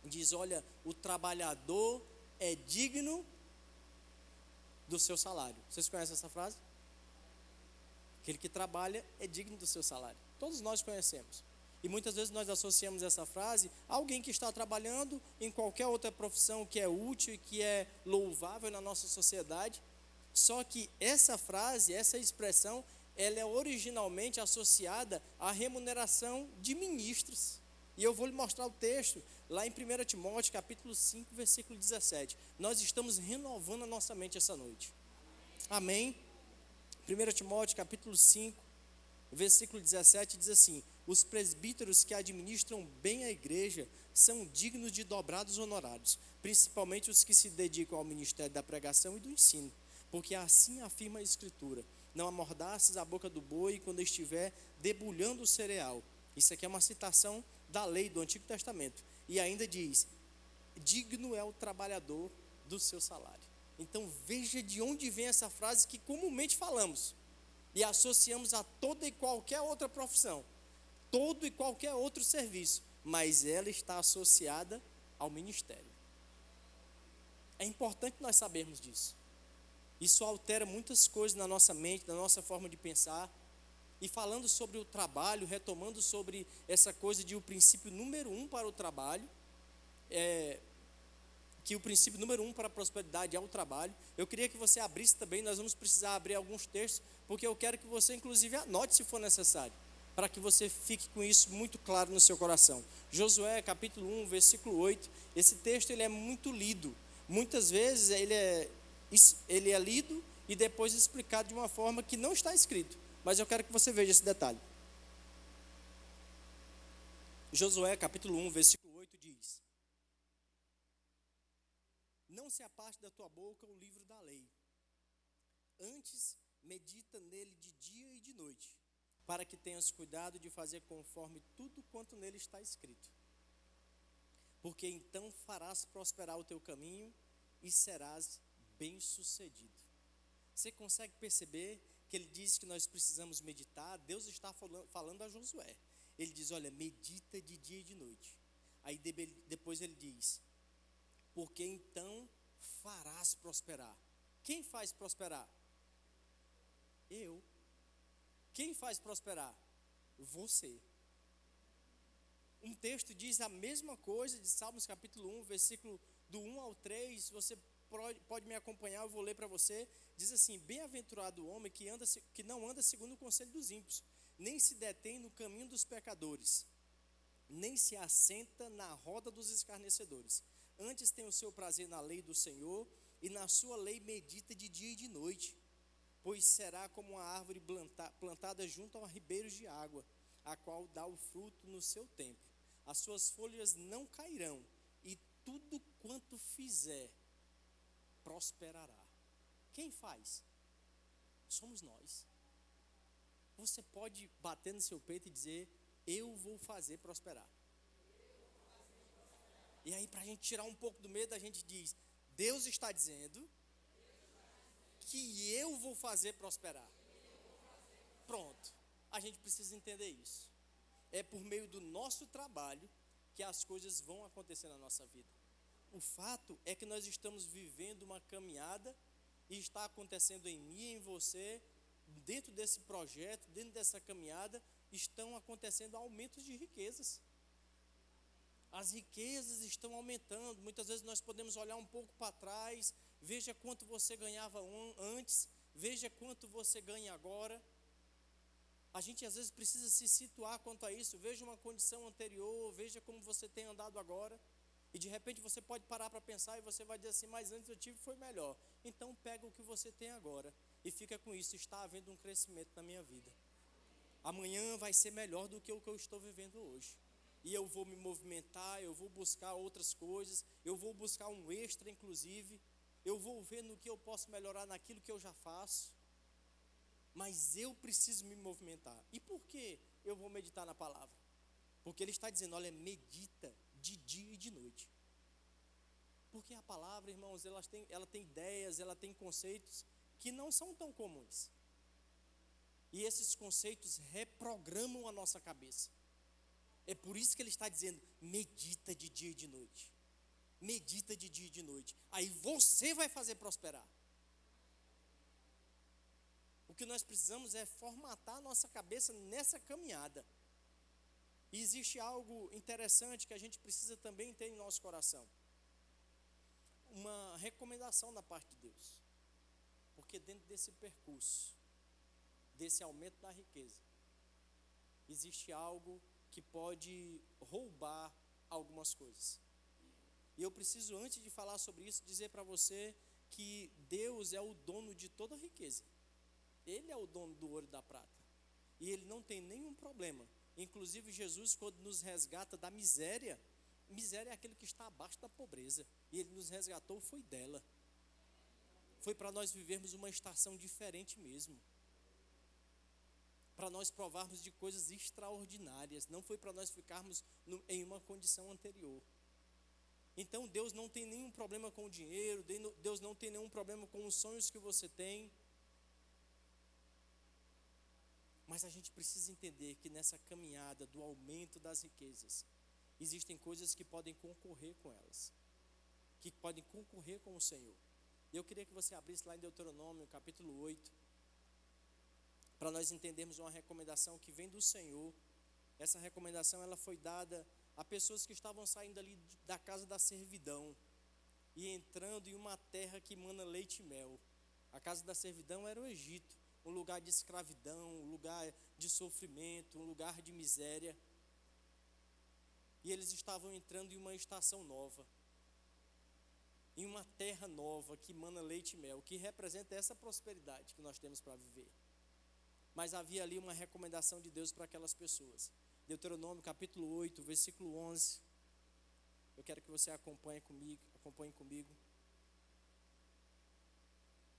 diz, olha, o trabalhador é digno do seu salário. Vocês conhecem essa frase? Aquele que trabalha é digno do seu salário. Todos nós conhecemos. E muitas vezes nós associamos essa frase a alguém que está trabalhando em qualquer outra profissão que é útil e que é louvável na nossa sociedade. Só que essa frase, essa expressão, ela é originalmente associada à remuneração de ministros. E eu vou lhe mostrar o texto lá em 1 Timóteo, capítulo 5, versículo 17. Nós estamos renovando a nossa mente essa noite. Amém? 1 Timóteo, capítulo 5, versículo 17, diz assim, os presbíteros que administram bem a igreja são dignos de dobrados honorários, principalmente os que se dedicam ao ministério da pregação e do ensino, porque assim afirma a Escritura, não amordaças a boca do boi quando estiver debulhando o cereal. Isso aqui é uma citação da lei do Antigo Testamento. E ainda diz, digno é o trabalhador do seu salário. Então veja de onde vem essa frase que comumente falamos e associamos a toda e qualquer outra profissão, todo e qualquer outro serviço, mas ela está associada ao ministério. É importante nós sabermos disso. Isso altera muitas coisas na nossa mente, na nossa forma de pensar. E falando sobre o trabalho, retomando sobre essa coisa de o princípio número 1 para o trabalho, que o princípio número 1 para a prosperidade é o trabalho. Eu queria que você abrisse também, nós vamos precisar abrir alguns textos, porque eu quero que você inclusive anote se for necessário, para que você fique com isso muito claro no seu coração. Josué capítulo 1, versículo 8, esse texto ele é muito lido, muitas vezes ele é lido e depois explicado de uma forma que não está escrito, mas eu quero que você veja esse detalhe. Josué capítulo 1, versículo 8 diz, não se aparte da tua boca o livro da lei, antes medita nele de dia e de noite, para que tenhas cuidado de fazer conforme tudo quanto nele está escrito. Porque então farás prosperar o teu caminho e serás bem-sucedido. Você consegue perceber que ele diz que nós precisamos meditar? Deus está falando a Josué. Ele diz, olha, medita de dia e de noite. Aí depois ele diz, porque então farás prosperar. Quem faz prosperar? Eu. Quem faz prosperar? Você. Um texto diz a mesma coisa de Salmos capítulo 1, versículo do 1 ao 3, você pode me acompanhar, eu vou ler para você. Diz assim, bem-aventurado o homem que não anda segundo o conselho dos ímpios, nem se detém no caminho dos pecadores, nem se assenta na roda dos escarnecedores. Antes tem o seu prazer na lei do Senhor, e na sua lei medita de dia e de noite. Pois será como uma árvore plantada junto a ribeiros de água, a qual dá o fruto no seu tempo. As suas folhas não cairão, e tudo quanto fizer prosperará. Quem faz? Somos nós. Você pode bater no seu peito e dizer, eu vou fazer prosperar. E aí, para a gente tirar um pouco do medo, a gente diz, Deus está dizendo que eu vou fazer prosperar. Pronto, a gente precisa entender isso. É por meio do nosso trabalho que as coisas vão acontecer na nossa vida. O fato é que nós estamos vivendo uma caminhada e está acontecendo em mim e em você, dentro desse projeto, dentro dessa caminhada, estão acontecendo aumentos de riquezas. As riquezas estão aumentando. Muitas vezes nós podemos olhar um pouco para trás, veja quanto você ganhava antes, veja quanto você ganha agora. A gente às vezes precisa se situar quanto a isso. Veja uma condição anterior, veja como você tem andado agora. E de repente você pode parar para pensar e você vai dizer assim, mas antes eu tive foi melhor. Então pega o que você tem agora e fica com isso. Está havendo um crescimento na minha vida. Amanhã vai ser melhor do que o que eu estou vivendo hoje. E eu vou me movimentar, eu vou buscar outras coisas, eu vou buscar um extra inclusive, eu vou ver no que eu posso melhorar naquilo que eu já faço, mas eu preciso me movimentar. E por que eu vou meditar na palavra? Porque ele está dizendo, olha, medita de dia e de noite. Porque a palavra, irmãos, ela tem ideias, ela tem conceitos que não são tão comuns. E esses conceitos reprogramam a nossa cabeça. É por isso que ele está dizendo, medita de dia e de noite. Medita de dia e de noite. Aí você vai fazer prosperar. O que nós precisamos é formatar a nossa cabeça nessa caminhada. E existe algo interessante que a gente precisa também ter em nosso coração. Uma recomendação da parte de Deus. Porque dentro desse percurso, desse aumento da riqueza, existe algo que pode roubar algumas coisas. E eu preciso, antes de falar sobre isso, dizer para você que Deus é o dono de toda a riqueza. Ele é o dono do ouro e da prata. E Ele não tem nenhum problema. Inclusive Jesus, quando nos resgata da miséria, miséria é aquele que está abaixo da pobreza. E Ele nos resgatou, foi dela. Foi para nós vivermos uma estação diferente mesmo. Para nós provarmos de coisas extraordinárias, não foi para nós ficarmos em uma condição anterior. Então Deus não tem nenhum problema com o dinheiro, Deus não tem nenhum problema com os sonhos que você tem. Mas a gente precisa entender que nessa caminhada do aumento das riquezas, existem coisas que podem concorrer com elas, que podem concorrer com o Senhor. E eu queria que você abrisse lá em Deuteronômio, capítulo 8, para nós entendermos uma recomendação que vem do Senhor. Essa recomendação ela foi dada a pessoas que estavam saindo ali da casa da servidão e entrando em uma terra que mana leite e mel. A casa da servidão era o Egito, um lugar de escravidão, um lugar de sofrimento, um lugar de miséria. E eles estavam entrando em uma estação nova, em uma terra nova que mana leite e mel, que representa essa prosperidade que nós temos para viver. Mas havia ali uma recomendação de Deus para aquelas pessoas. Deuteronômio capítulo 8, versículo 11. Eu quero que você acompanhe comigo.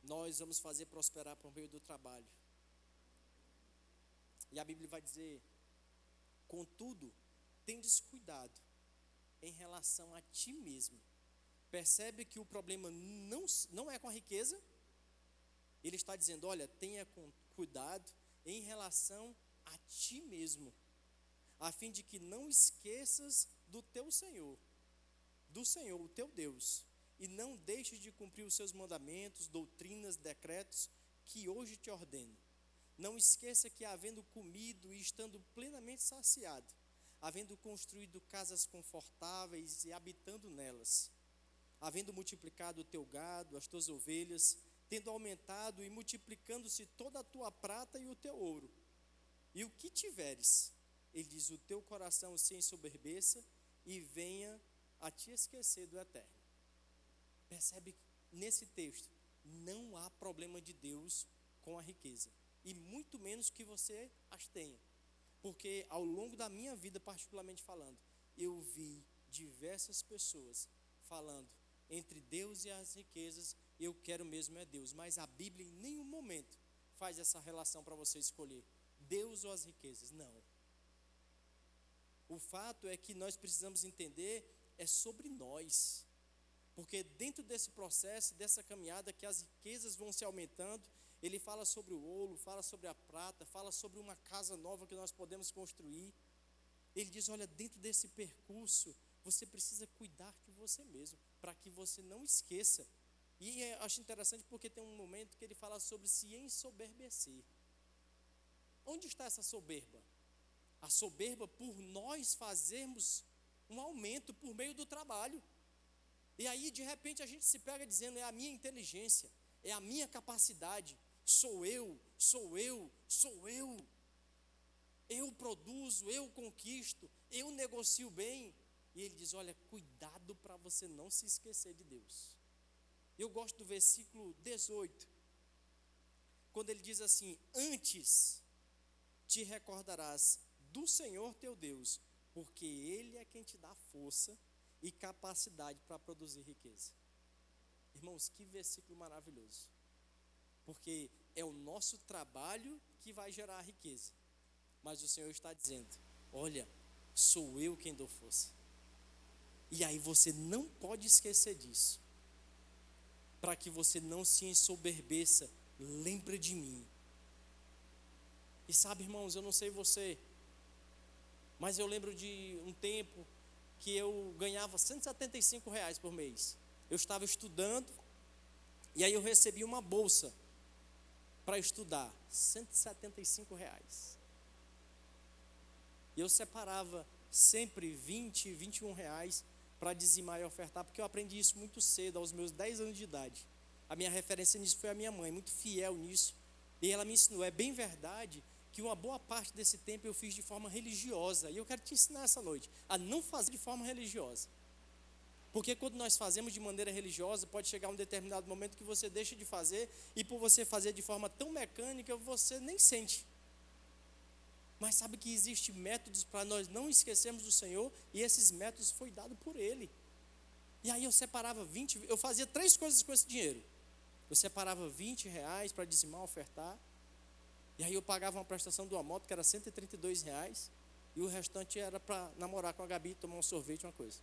nós vamos fazer prosperar por meio do trabalho. E a Bíblia vai dizer: contudo, tendes cuidado em relação a ti mesmo. Percebe que o problema não é com a riqueza. Ele está dizendo: olha, tenha cuidado em relação a ti mesmo, a fim de que não esqueças do teu Senhor, o teu Deus, e não deixes de cumprir os seus mandamentos, doutrinas, decretos que hoje te ordeno. Não esqueça que, havendo comido e estando plenamente saciado, havendo construído casas confortáveis e habitando nelas, havendo multiplicado o teu gado, as tuas ovelhas, tendo aumentado e multiplicando-se toda a tua prata e o teu ouro, e o que tiveres, ele diz, o teu coração se ensoberbeça e venha a te esquecer do eterno. Percebe que nesse texto não há problema de Deus com a riqueza, e muito menos que você as tenha, porque ao longo da minha vida, particularmente falando, eu vi diversas pessoas falando: entre Deus e as riquezas, eu quero mesmo é Deus. Mas a Bíblia em nenhum momento faz essa relação para você escolher Deus ou as riquezas. Não. O fato é que nós precisamos entender é sobre nós, porque dentro desse processo, dessa caminhada, que as riquezas vão se aumentando. Ele fala sobre o ouro, fala sobre a prata, fala sobre uma casa nova que nós podemos construir. Ele diz: olha, dentro desse percurso, você precisa cuidar de você mesmo, para que você não esqueça. E eu acho interessante porque tem um momento que ele fala sobre se ensoberbecer. Onde está essa soberba? A soberba por nós fazermos um aumento por meio do trabalho. E aí, de repente, a gente se pega dizendo: é a minha inteligência, é a minha capacidade, sou eu. Eu produzo, eu conquisto, eu negocio bem. E ele diz: olha, cuidado para você não se esquecer de Deus. Eu gosto do versículo 18, quando ele diz assim: antes te recordarás do Senhor teu Deus, porque Ele é quem te dá força e capacidade para produzir riqueza. Irmãos, que versículo maravilhoso, porque é o nosso trabalho que vai gerar a riqueza, mas o Senhor está dizendo: olha, sou eu quem dou força. E aí você não pode esquecer disso, para que você não se ensoberbeça. Lembra de mim. E sabe, irmãos, eu não sei você, mas eu lembro de um tempo que eu ganhava R$175 por mês. Eu estava estudando, e aí eu recebi uma bolsa para estudar, R$175. E eu separava sempre R$20, R$21 para dizimar e ofertar, porque eu aprendi isso muito cedo, aos meus 10 anos de idade. A minha referência nisso foi a minha mãe, muito fiel nisso, e ela me ensinou. É bem verdade que uma boa parte desse tempo eu fiz de forma religiosa, e eu quero te ensinar essa noite a não fazer de forma religiosa, porque quando nós fazemos de maneira religiosa, pode chegar um determinado momento que você deixa de fazer, e por você fazer de forma tão mecânica, você nem sente. Mas sabe que existem métodos para nós não esquecermos do Senhor, e esses métodos foi dado por Ele. E aí eu separava 20, eu fazia 3 coisas com esse dinheiro. Eu separava R$20 para dizimar, ofertar, e aí eu pagava uma prestação de uma moto que era R$132, e o restante era para namorar com a Gabi, tomar um sorvete, uma coisa.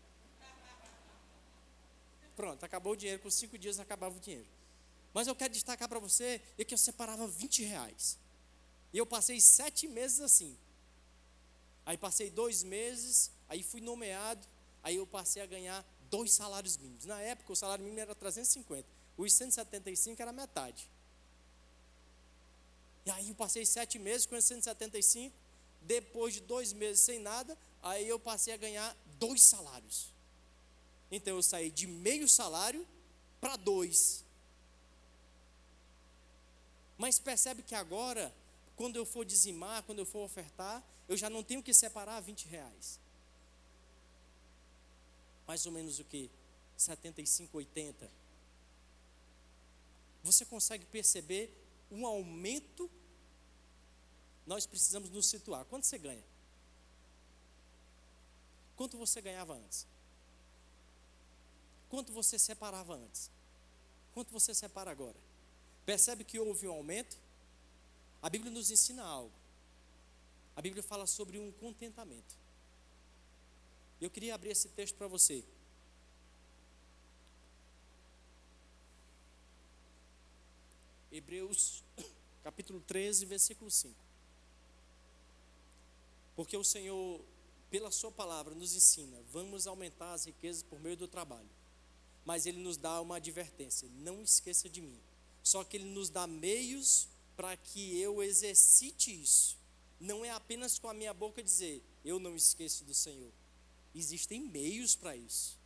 Pronto, acabou o dinheiro, com 5 dias acabava o dinheiro. Mas eu quero destacar para você é que eu separava R$20. E eu passei 7 meses assim. Aí passei 2 meses, aí fui nomeado, aí eu passei a ganhar 2 salários mínimos. Na época o salário mínimo era 350, os 175 era metade. E aí eu passei 7 meses com esses 175, depois de 2 meses sem nada, aí eu passei a ganhar 2 salários. Então eu saí de meio salário para 2. Mas percebe que agora, quando eu for dizimar, quando eu for ofertar, eu já não tenho que separar R$20. Mais ou menos o que? 75, 80. Você consegue perceber um aumento? Nós precisamos nos situar. Quanto você ganha? Quanto você ganhava antes? Quanto você separava antes? Quanto você separa agora? Percebe que houve um aumento? A Bíblia nos ensina algo. A Bíblia fala sobre um contentamento. Eu queria abrir esse texto para você. Hebreus, capítulo 13, versículo 5. Porque o Senhor, pela sua palavra, nos ensina, vamos aumentar as riquezas por meio do trabalho. Mas Ele nos dá uma advertência, não esqueça de mim. Só que Ele nos dá meios para que eu exercite isso. Não é apenas com a minha boca dizer, eu não esqueço do Senhor. Existem meios para isso.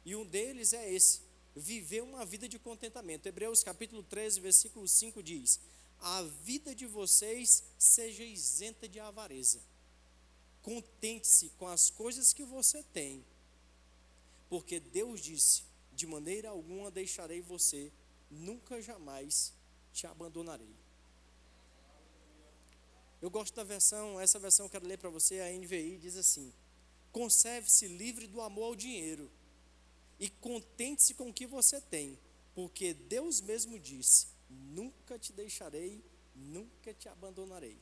E um deles é esse, viver uma vida de contentamento. Hebreus capítulo 13, versículo 5 diz, a vida de vocês seja isenta de avareza. Contente-se com as coisas que você tem, porque Deus disse, de maneira alguma deixarei você, nunca jamais te abandonarei. Eu gosto da versão, essa versão eu quero ler para você, a NVI diz assim, conserve-se livre do amor ao dinheiro e contente-se com o que você tem, porque Deus mesmo disse, nunca te deixarei, nunca te abandonarei.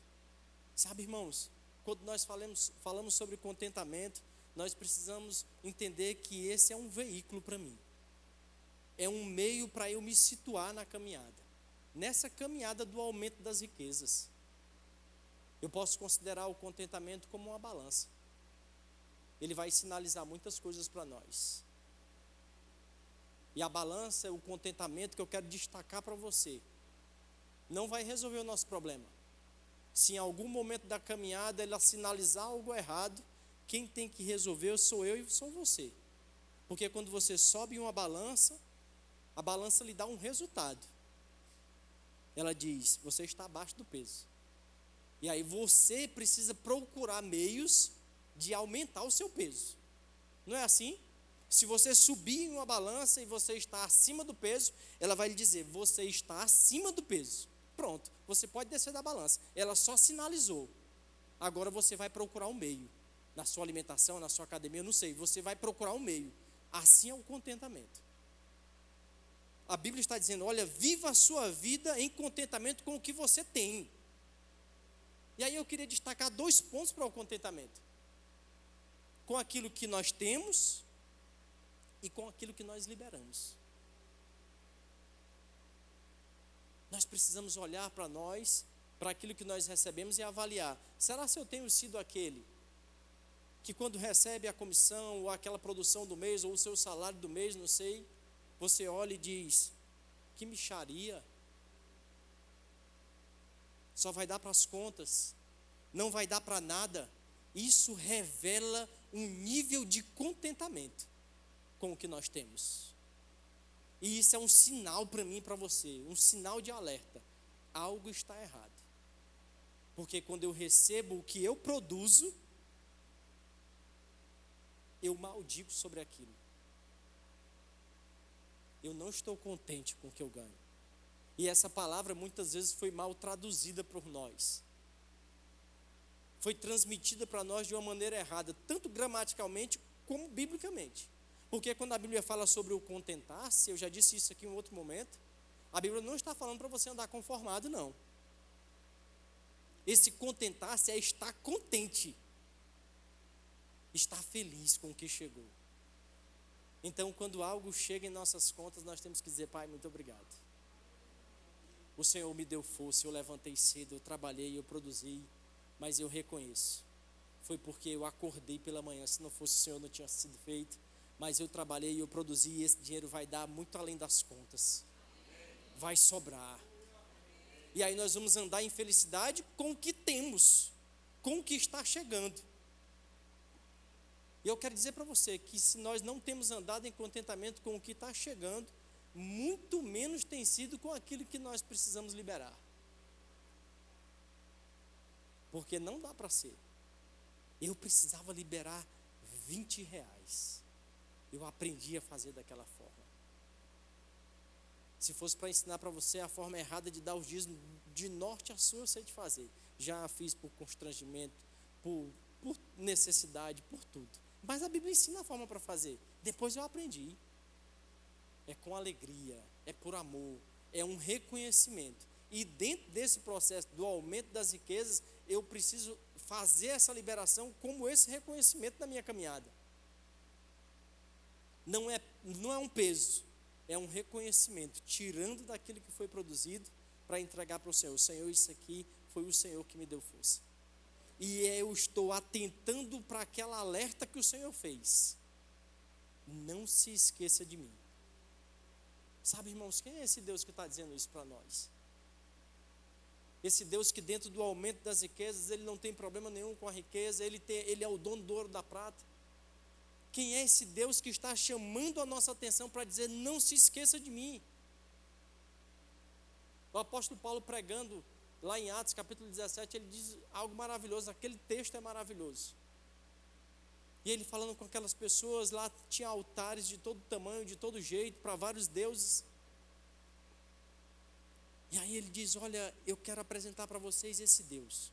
Sabe, irmãos, quando nós falamos sobre contentamento, nós precisamos entender que esse é um veículo para mim. É um meio para eu me situar na caminhada. Nessa caminhada do aumento das riquezas. Eu posso considerar o contentamento como uma balança. Ele vai sinalizar muitas coisas para nós. E a balança é o contentamento que eu quero destacar para você. Não vai resolver o nosso problema. Se em algum momento da caminhada ela sinalizar algo errado, quem tem que resolver sou eu e sou você. Porque quando você sobe em uma balança, a balança lhe dá um resultado. Ela diz, você está abaixo do peso. E aí você precisa procurar meios de aumentar o seu peso. Não é assim? Se você subir em uma balança e você está acima do peso, ela vai lhe dizer, você está acima do peso. Pronto, você pode descer da balança. Ela só sinalizou. Agora você vai procurar um meio. Na sua alimentação, na sua academia, eu não sei. Você vai procurar um meio. Assim é o contentamento. A Bíblia está dizendo, olha, viva a sua vida em contentamento com o que você tem. E aí eu queria destacar 2 pontos para o contentamento. Com aquilo que nós temos e com aquilo que nós liberamos. Nós precisamos olhar para nós, para aquilo que nós recebemos e avaliar. Será se eu tenho sido aquele que quando recebe a comissão ou aquela produção do mês ou o seu salário do mês, não sei, você olha e diz, que mixaria, só vai dar para as contas, não vai dar para nada. Isso revela um nível de contentamento com o que nós temos. E isso é um sinal para mim e para você, um sinal de alerta. Algo está errado. Porque quando eu recebo o que eu produzo, eu maldigo sobre aquilo. Eu não estou contente com o que eu ganho. E essa palavra muitas vezes foi mal traduzida por nós. Foi transmitida para nós de uma maneira errada, tanto gramaticalmente como biblicamente. Porque quando a Bíblia fala sobre o contentar-se, eu já disse isso aqui em um outro momento, a Bíblia não está falando para você andar conformado, não. Esse contentar-se é estar contente, estar feliz com o que chegou. Então, quando algo chega em nossas contas, nós temos que dizer, Pai, muito obrigado. O Senhor me deu força, eu levantei cedo, eu trabalhei, eu produzi, mas eu reconheço. Foi porque eu acordei pela manhã, se não fosse o Senhor não tinha sido feito, mas eu trabalhei, eu produzi e esse dinheiro vai dar muito além das contas. Vai sobrar. E aí nós vamos andar em felicidade com o que temos, com o que está chegando. E eu quero dizer para você que se nós não temos andado em contentamento com o que está chegando, muito menos tem sido com aquilo que nós precisamos liberar. Porque não dá para ser. Eu precisava liberar R$20. Eu aprendi a fazer daquela forma. Se fosse para ensinar para você a forma errada de dar os dízimos de norte a sul, eu sei de fazer. Já fiz por constrangimento, por necessidade, por tudo. Mas a Bíblia ensina a forma para fazer. Depois eu aprendi. É com alegria, é por amor, é um reconhecimento. E dentro desse processo do aumento das riquezas, eu preciso fazer essa liberação como esse reconhecimento na minha caminhada. Não é um peso, é um reconhecimento, tirando daquilo que foi produzido para entregar para o Senhor. Senhor, isso aqui foi o Senhor que me deu força. E eu estou atentando para aquela alerta que o Senhor fez. Não se esqueça de mim. Sabe, irmãos, quem é esse Deus que está dizendo isso para nós? Esse Deus que dentro do aumento das riquezas, Ele não tem problema nenhum com a riqueza, Ele é o dono do ouro da prata. Quem é esse Deus que está chamando a nossa atenção para dizer, não se esqueça de mim? O apóstolo Paulo pregando lá em Atos capítulo 17, ele diz algo maravilhoso, aquele texto é maravilhoso. E ele falando com aquelas pessoas, lá tinha altares de todo tamanho, de todo jeito, para vários deuses. E aí ele diz, olha, eu quero apresentar para vocês esse Deus.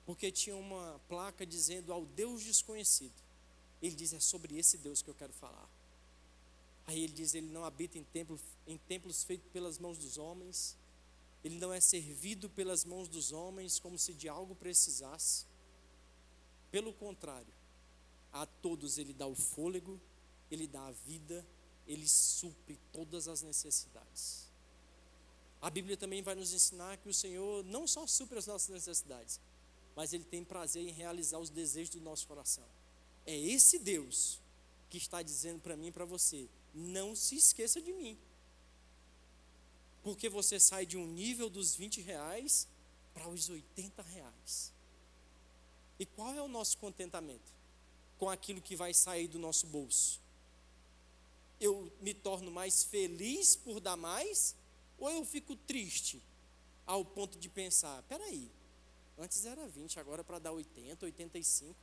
Porque tinha uma placa dizendo ao Deus desconhecido. Ele diz, é sobre esse Deus que eu quero falar. Aí ele diz, ele não habita em templos feitos pelas mãos dos homens. Ele não é servido pelas mãos dos homens como se de algo precisasse. Pelo contrário, a todos ele dá o fôlego, ele dá a vida, ele supre todas as necessidades. A Bíblia também vai nos ensinar que o Senhor não só supre as nossas necessidades, mas Ele tem prazer em realizar os desejos do nosso coração. É esse Deus que está dizendo para mim e para você, não se esqueça de mim. Porque você sai de um nível dos R$20 para os R$80. E qual é o nosso contentamento com aquilo que vai sair do nosso bolso? Eu me torno mais feliz por dar mais? Ou eu fico triste ao ponto de pensar, peraí, antes era 20, agora para dar 80, 85.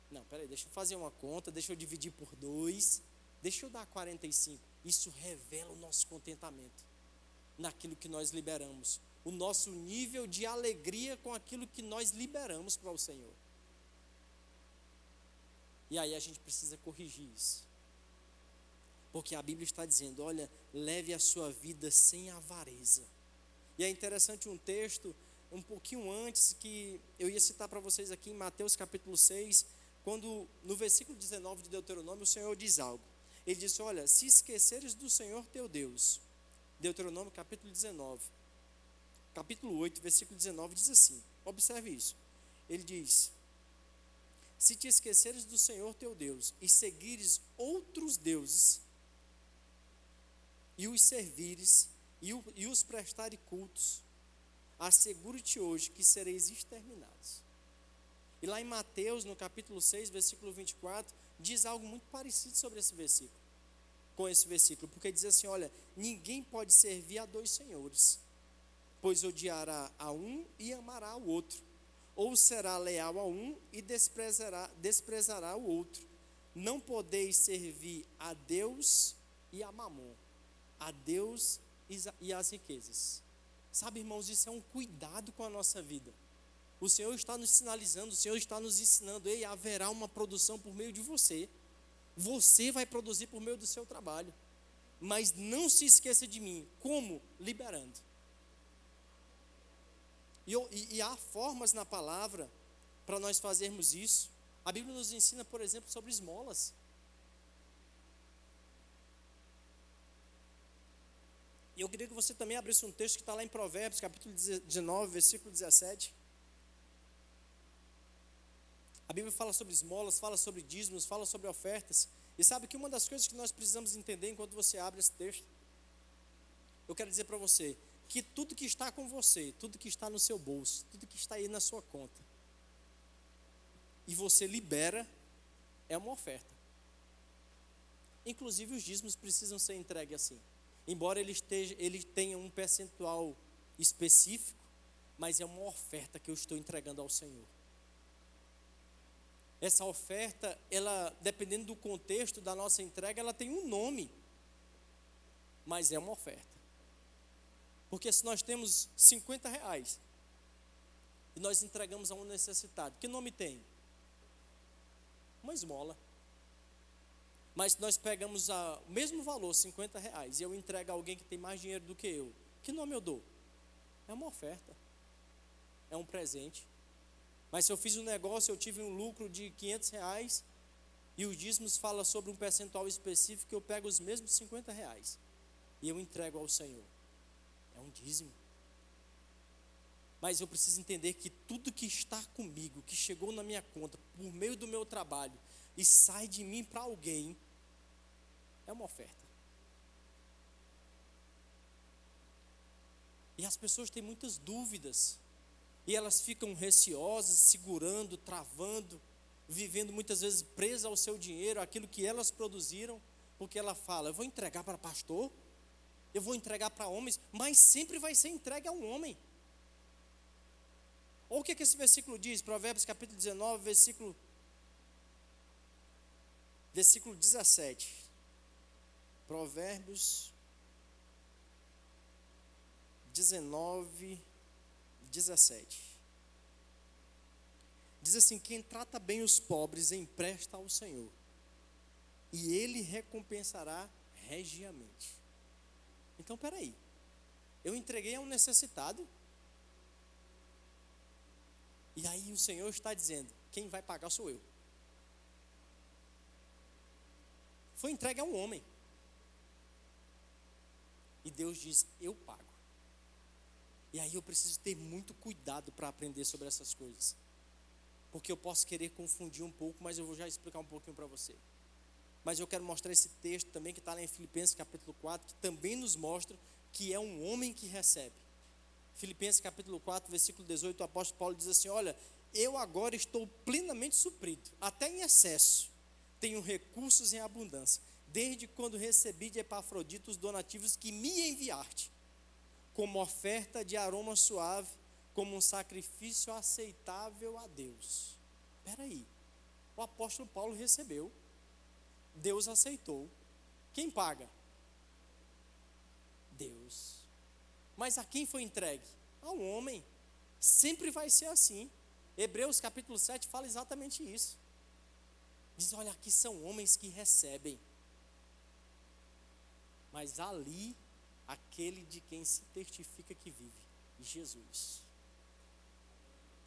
Não, peraí, deixa eu fazer uma conta, deixa eu dividir por 2, deixa eu dar 45. Isso revela o nosso contentamento naquilo que nós liberamos. O nosso nível de alegria com aquilo que nós liberamos para o Senhor. E aí a gente precisa corrigir isso. Porque a Bíblia está dizendo, olha, leve a sua vida sem avareza. E é interessante um texto, um pouquinho antes, que eu ia citar para vocês aqui em Mateus capítulo 6, quando no versículo 19 de Deuteronômio, o Senhor diz algo. Ele diz, olha, se esqueceres do Senhor teu Deus. Deuteronômio capítulo 19. Capítulo 8, versículo 19 diz assim, observe isso. Ele diz, se te esqueceres do Senhor teu Deus e seguires outros deuses, e os servires, e os prestares cultos, asseguro-te hoje que sereis exterminados. E lá em Mateus, no capítulo 6, versículo 24, diz algo muito parecido sobre esse versículo, com esse versículo, porque diz assim, olha, ninguém pode servir a dois senhores, pois odiará a um e amará o outro, ou será leal a um e desprezará o outro. Não podeis servir a Deus e a Mamon, a Deus e as riquezas. Sabe, irmãos, isso é um cuidado com a nossa vida. O Senhor está nos sinalizando, o Senhor está nos ensinando, ei, haverá uma produção por meio de você. Você vai produzir por meio do seu trabalho. Mas não se esqueça de mim. Como? Liberando. E há formas na palavra para nós fazermos isso. A Bíblia nos ensina, por exemplo, sobre esmolas. E eu queria que você também abrisse um texto que está lá em Provérbios, capítulo 19, versículo 17. A Bíblia fala sobre esmolas, fala sobre dízimos, fala sobre ofertas. E sabe que uma das coisas que nós precisamos entender enquanto você abre esse texto, eu quero dizer para você, que tudo que está com você, tudo que está no seu bolso, tudo que está aí na sua conta, e você libera, é uma oferta. Inclusive os dízimos precisam ser entregues assim. Embora ele tenha um percentual específico, mas é uma oferta que eu estou entregando ao Senhor. Essa oferta, ela, dependendo do contexto da nossa entrega, ela tem um nome, mas é uma oferta. Porque se nós temos R$50 e nós entregamos a um necessitado, que nome tem? Uma esmola. Mas nós pegamos o mesmo valor, R$50, e eu entrego a alguém que tem mais dinheiro do que eu. Que nome eu dou? É uma oferta. É um presente. Mas se eu fiz um negócio, eu tive um lucro de R$500, e os dízimos falam sobre um percentual específico, eu pego os mesmos R$50 e eu entrego ao Senhor. É um dízimo. Mas eu preciso entender que tudo que está comigo, que chegou na minha conta, por meio do meu trabalho, e sai de mim para alguém, é uma oferta. E as pessoas têm muitas dúvidas, e elas ficam receosas, segurando, travando, vivendo muitas vezes presas ao seu dinheiro, aquilo que elas produziram, porque ela fala, eu vou entregar para pastor, eu vou entregar para homens, mas sempre vai ser entregue a um homem. Olha o que esse versículo diz, Provérbios capítulo 19, versículo 17. Provérbios 19, 17. Diz assim, quem trata bem os pobres empresta ao Senhor, e Ele recompensará regiamente. Então, peraí, eu entreguei a um necessitado, e aí o Senhor está dizendo, quem vai pagar sou eu. Foi entregue a um homem, e Deus diz, eu pago. E aí eu preciso ter muito cuidado para aprender sobre essas coisas, porque eu posso querer confundir um pouco, mas eu vou já explicar um pouquinho para você. Mas eu quero mostrar esse texto também, que está lá em Filipenses capítulo 4, que também nos mostra que é um homem que recebe. Filipenses capítulo 4, versículo 18, o apóstolo Paulo diz assim, olha, eu agora estou plenamente suprido, até em excesso, tenho recursos em abundância, desde quando recebi de Epafrodito os donativos que me enviaste, como oferta de aroma suave, como um sacrifício aceitável a Deus. Espera aí, o apóstolo Paulo recebeu, Deus aceitou, quem paga? Deus. Mas a quem foi entregue? A um homem. Sempre vai ser assim. Hebreus capítulo 7 fala exatamente isso. Diz, olha, aqui são homens que recebem, mas ali, aquele de quem se testifica que vive, Jesus.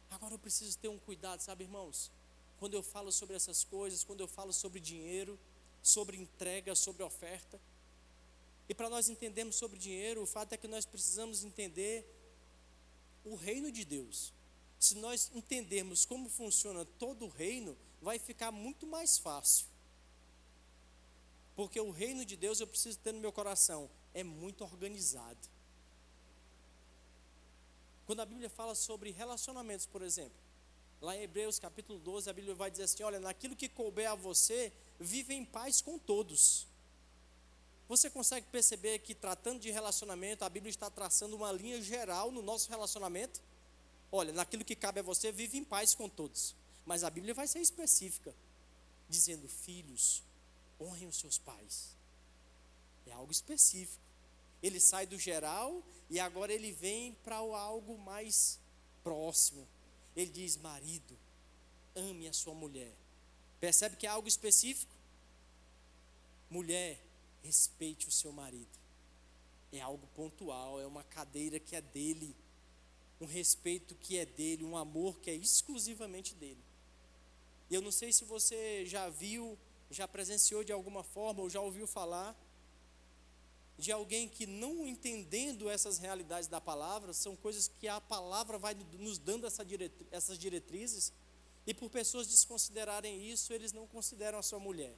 Agora eu preciso ter um cuidado, sabe, irmãos? Quando eu falo sobre essas coisas, quando eu falo sobre dinheiro, sobre entrega, sobre oferta. E para nós entendermos sobre dinheiro, o fato é que nós precisamos entender o reino de Deus. Se nós entendermos como funciona todo o reino, vai ficar muito mais fácil. Porque o reino de Deus, eu preciso ter no meu coração, é muito organizado. Quando a Bíblia fala sobre relacionamentos, por exemplo, lá em Hebreus capítulo 12, a Bíblia vai dizer assim, olha, naquilo que couber a você, vive em paz com todos. Você consegue perceber que, tratando de relacionamento, a Bíblia está traçando uma linha geral no nosso relacionamento? Olha, naquilo que cabe a você, vive em paz com todos. Mas a Bíblia vai ser específica, dizendo, filhos, honrem os seus pais. É algo específico. Ele sai do geral e agora ele vem para algo mais próximo. Ele diz, marido, ame a sua mulher. Percebe que é algo específico? Mulher, respeite o seu marido. É algo pontual, é uma cadeira que é dele, um respeito que é dele, um amor que é exclusivamente dele. E eu não sei se você já viu, já presenciou de alguma forma, ou já ouviu falar de alguém que, não entendendo essas realidades da palavra, são coisas que a palavra vai nos dando essas diretrizes, e por pessoas desconsiderarem isso, eles não consideram a sua mulher.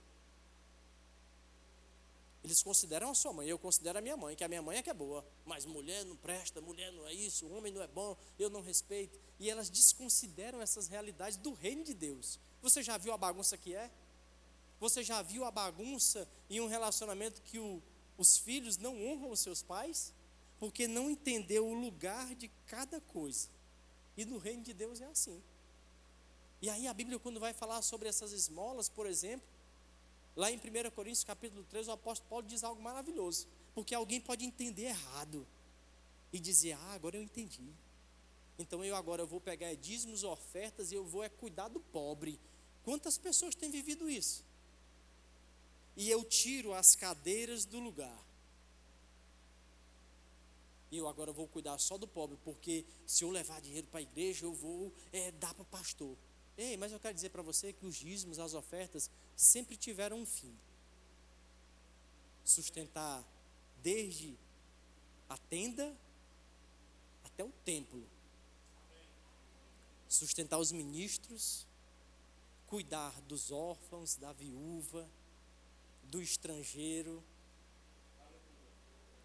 Eles consideram a sua mãe, eu considero a minha mãe, que a minha mãe é que é boa, mas mulher não presta, mulher não é isso, homem não é bom, eu não respeito. E elas desconsideram essas realidades do reino de Deus. Você já viu a bagunça que é? Você já viu a bagunça em um relacionamento que os filhos não honram os seus pais? Porque não entendeu o lugar de cada coisa. E no reino de Deus é assim. E aí a Bíblia, quando vai falar sobre essas esmolas, por exemplo, lá em 1 Coríntios capítulo 3, o apóstolo Paulo diz algo maravilhoso. Porque alguém pode entender errado e dizer, agora eu entendi. Então eu vou pegar dízimos, ofertas, e eu vou cuidar do pobre. Quantas pessoas têm vivido isso? e eu tiro as cadeiras do lugar. E eu agora vou cuidar só do pobre, porque se eu levar dinheiro para a igreja, eu vou dar para o pastor. Ei, mas eu quero dizer para você que os dízimos, as ofertas, sempre tiveram um fim. Sustentar desde a tenda até o templo. Sustentar os ministros, cuidar dos órfãos, da viúva, do estrangeiro,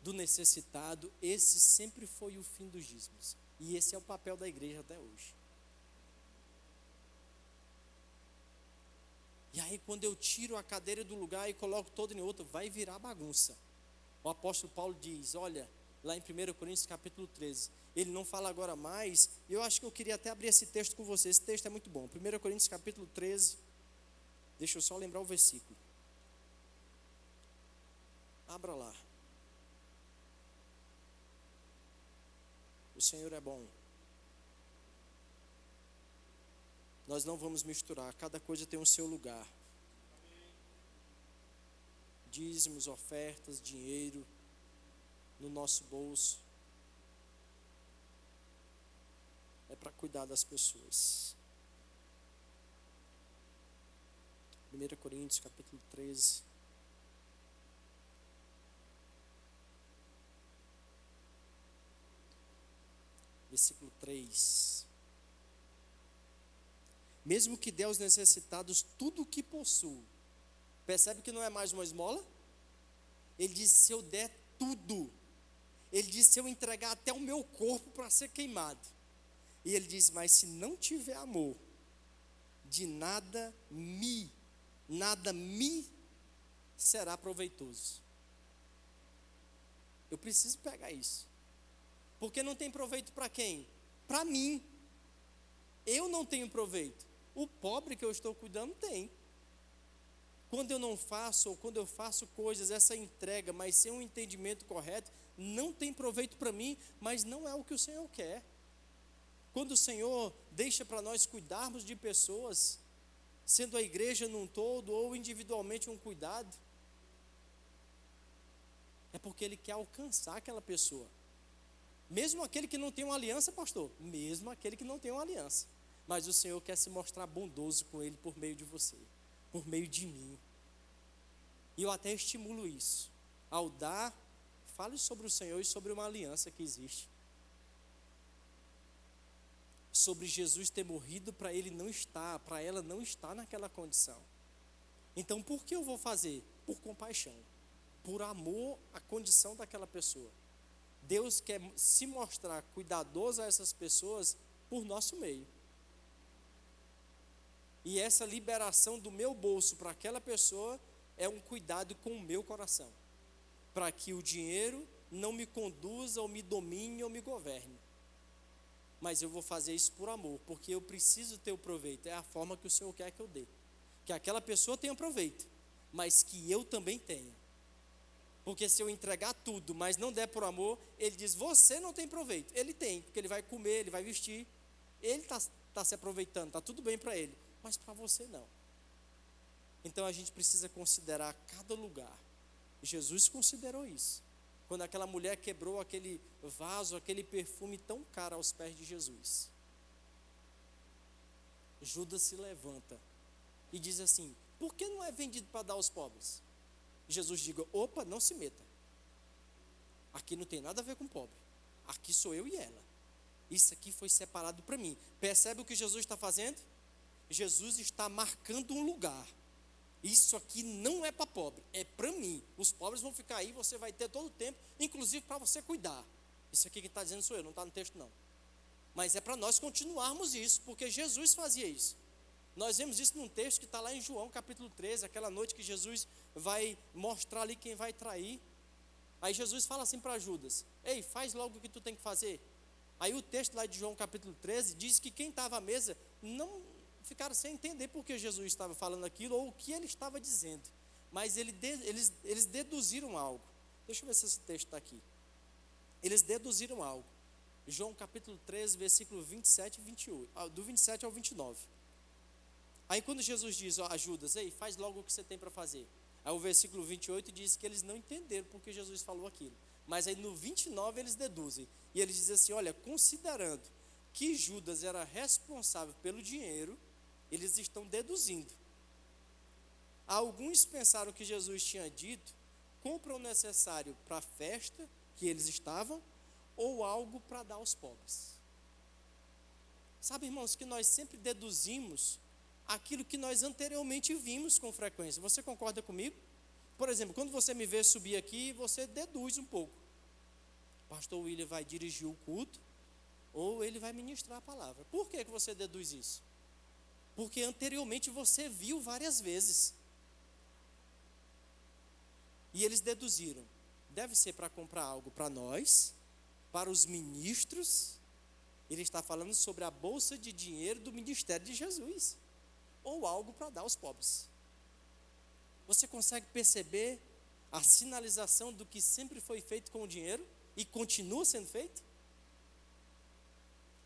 do necessitado. Esse sempre foi o fim dos dízimos. E esse é o papel da igreja até hoje. E aí quando eu tiro a cadeira do lugar e coloco toda em outra, vai virar bagunça. O apóstolo Paulo diz, olha, lá em 1 Coríntios capítulo 13, ele não fala agora mais, eu acho que eu queria até abrir esse texto com você, esse texto é muito bom. 1 Coríntios capítulo 13, deixa eu só lembrar o versículo. Abra lá. O Senhor é bom. Nós não vamos misturar, cada coisa tem o seu lugar. Dízimos, ofertas, dinheiro no nosso bolso é para cuidar das pessoas. 1 Coríntios capítulo 13. Versículo 3. Mesmo que dê aos necessitados tudo o que possuo. Percebe que não é mais uma esmola? Ele diz, se eu der tudo. Ele diz, se eu entregar até o meu corpo para ser queimado. E ele diz, mas se não tiver amor, de nada me será proveitoso. Eu preciso pegar isso. Porque não tem proveito para quem? Para mim. Eu não tenho proveito. O pobre que eu estou cuidando tem. Quando eu não faço, ou quando eu faço coisas, essa entrega, mas sem um entendimento correto, não tem proveito para mim, mas não é o que o Senhor quer. Quando o Senhor deixa para nós cuidarmos de pessoas, sendo a igreja num todo, ou individualmente um cuidado, é porque Ele quer alcançar aquela pessoa. Mesmo aquele que não tem uma aliança, pastor, mesmo aquele que não tem uma aliança. Mas o Senhor quer se mostrar bondoso com ele por meio de você, por meio de mim. E eu até estimulo isso. Ao dar, fale sobre o Senhor e sobre uma aliança que existe. Sobre Jesus ter morrido para ele não estar, para ela não estar naquela condição. Então por que eu vou fazer? Por compaixão, por amor à condição daquela pessoa. Deus quer se mostrar cuidadoso a essas pessoas por nosso meio. E essa liberação do meu bolso para aquela pessoa é um cuidado com o meu coração. Para que o dinheiro não me conduza, ou me domine, ou me governe. Mas eu vou fazer isso por amor, porque eu preciso ter o proveito. É a forma que o Senhor quer que eu dê. Que aquela pessoa tenha proveito, mas que eu também tenha. Porque se eu entregar tudo, mas não der por amor, ele diz, você não tem proveito. Ele tem, porque ele vai comer, ele vai vestir. Ele está se aproveitando, está tudo bem para ele. Mas para você não. Então a gente precisa considerar cada lugar. Jesus considerou isso. Quando aquela mulher quebrou aquele vaso, aquele perfume tão caro aos pés de Jesus. Judas se levanta e diz assim, por que não é vendido para dar aos pobres? Jesus diga, opa, não se meta. Aqui não tem nada a ver com pobre. Aqui sou eu e ela. Isso aqui foi separado para mim. Percebe o que Jesus está fazendo? Jesus está marcando um lugar. Isso aqui não é para pobre, é para mim. Os pobres vão ficar aí, você vai ter todo o tempo, inclusive para você cuidar. Isso aqui que está dizendo sou eu, não está no texto não. Mas é para nós continuarmos isso, porque Jesus fazia isso. Nós vemos isso num texto que está lá em João capítulo 13, aquela noite que Jesus vai mostrar ali quem vai trair. Aí Jesus fala assim para Judas, ei, faz logo o que tu tem que fazer. Aí o texto lá de João capítulo 13 diz que quem estava à mesa não ficaram sem entender por que Jesus estava falando aquilo ou o que ele estava dizendo. Mas eles deduziram algo. Deixa eu ver se esse texto está aqui. Eles deduziram algo. João capítulo 13, versículo 27 e 28, do 27 ao 29. Aí quando Jesus diz a Judas, ei, faz logo o que você tem para fazer. Aí o versículo 28 diz que eles não entenderam porque Jesus falou aquilo. Mas aí no 29 eles deduzem. E eles dizem assim, olha, considerando que Judas era responsável pelo dinheiro, eles estão deduzindo. Alguns pensaram que Jesus tinha dito, compra o necessário para a festa que eles estavam, ou algo para dar aos pobres. Sabe, irmãos, que nós sempre deduzimos aquilo que nós anteriormente vimos com frequência. Você concorda comigo? Por exemplo, quando você me vê subir aqui, você deduz um pouco. O pastor William vai dirigir o culto, ou ele vai ministrar a palavra. Por que você deduz isso? Porque anteriormente você viu várias vezes. E eles deduziram, deve ser para comprar algo para nós, para os ministros. Ele está falando sobre a bolsa de dinheiro do ministério de Jesus, ou algo para dar aos pobres. Você consegue perceber a sinalização do que sempre foi feito com o dinheiro e continua sendo feito?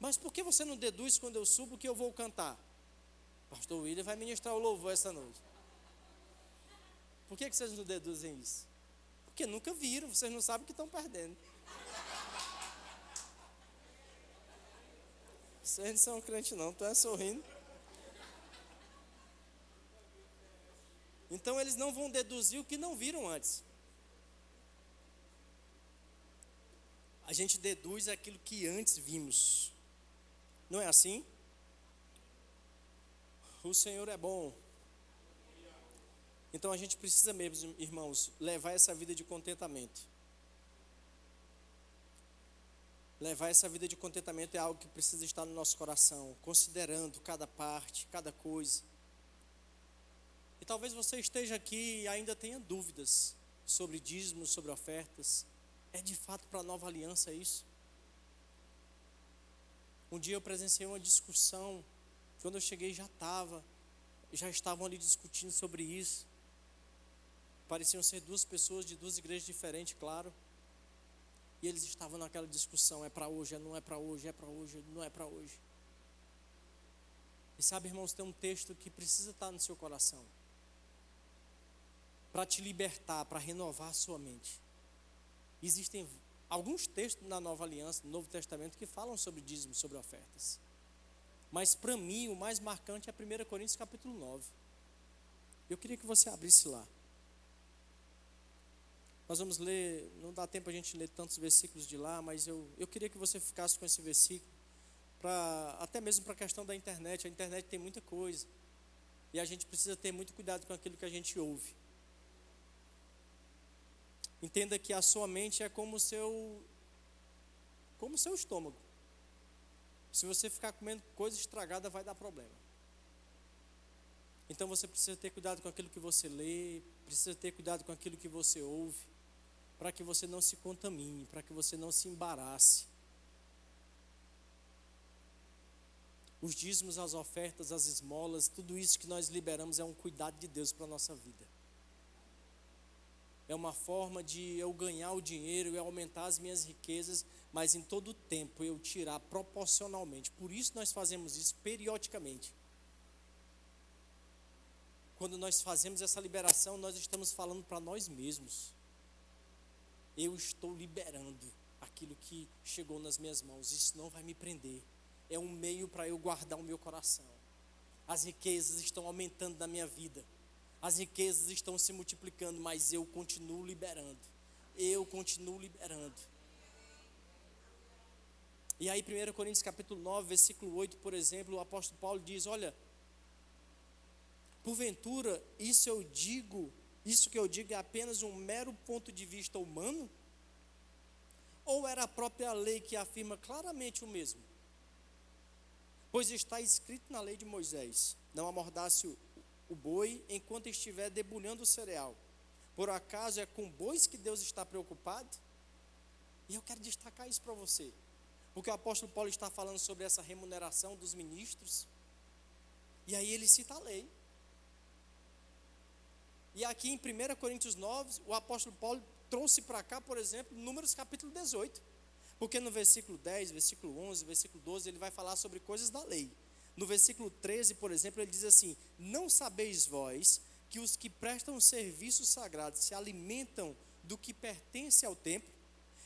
Mas por que você não deduz quando eu subo que eu vou cantar? Pastor William vai ministrar o louvor essa noite. Por que vocês não deduzem isso? Porque nunca viram, vocês não sabem o que estão perdendo. Vocês não são crente não, estão sorrindo. Então eles não vão deduzir o que não viram antes. A gente deduz aquilo que antes vimos. Não é assim? O Senhor é bom. Então a gente precisa mesmo, irmãos, levar essa vida de contentamento. Levar essa vida de contentamento é algo que precisa estar no nosso coração, considerando cada parte, cada coisa. E talvez você esteja aqui e ainda tenha dúvidas sobre dízimos, sobre ofertas. É de fato para a nova aliança isso? Um dia eu presenciei uma discussão, quando eu cheguei já estavam ali discutindo sobre isso. Pareciam ser duas pessoas de duas igrejas diferentes, claro. E eles estavam naquela discussão, é para hoje, não é para hoje, é para hoje, não é para hoje. E sabe, irmãos, tem um texto que precisa estar no seu coração, para te libertar, para renovar a sua mente. Existem alguns textos na Nova Aliança, no Novo Testamento, que falam sobre dízimos, sobre ofertas. Mas para mim, o mais marcante é 1 Coríntios capítulo 9. Eu queria que você abrisse lá. Nós vamos ler, não dá tempo a gente ler tantos versículos de lá, mas eu queria que você ficasse com esse versículo, até mesmo para a questão da internet. A internet tem muita coisa, e a gente precisa ter muito cuidado com aquilo que a gente ouve. Entenda que a sua mente é como o seu estômago. Se você ficar comendo coisa estragada, vai dar problema. Então você precisa ter cuidado com aquilo que você lê, precisa ter cuidado com aquilo que você ouve, para que você não se contamine, para que você não se embarace. Os dízimos, as ofertas, as esmolas, tudo isso que nós liberamos é um cuidado de Deus para a nossa vida. É uma forma de eu ganhar o dinheiro, eu aumentar as minhas riquezas, mas em todo o tempo eu tirar proporcionalmente. Por isso nós fazemos isso periodicamente. Quando nós fazemos essa liberação, nós estamos falando para nós mesmos. Eu estou liberando aquilo que chegou nas minhas mãos. Isso não vai me prender. É um meio para eu guardar o meu coração. As riquezas estão aumentando na minha vida. As riquezas estão se multiplicando, mas eu continuo liberando. Eu continuo liberando. E aí 1 Coríntios capítulo 9, versículo 8, por exemplo, o apóstolo Paulo diz, olha, porventura, isso que eu digo é apenas um mero ponto de vista humano? Ou era a própria lei que afirma claramente o mesmo? Pois está escrito na lei de Moisés, não amordace o boi enquanto estiver debulhando o cereal. Por acaso é com bois que Deus está preocupado? E eu quero destacar isso para você, porque o apóstolo Paulo está falando sobre essa remuneração dos ministros, e aí ele cita a lei. E aqui em 1 Coríntios 9, o apóstolo Paulo trouxe para cá, por exemplo, Números capítulo 18. Porque no versículo 10, versículo 11, versículo 12, ele vai falar sobre coisas da lei. No versículo 13, por exemplo, ele diz assim, não sabeis vós que os que prestam serviço sagrado se alimentam do que pertence ao templo,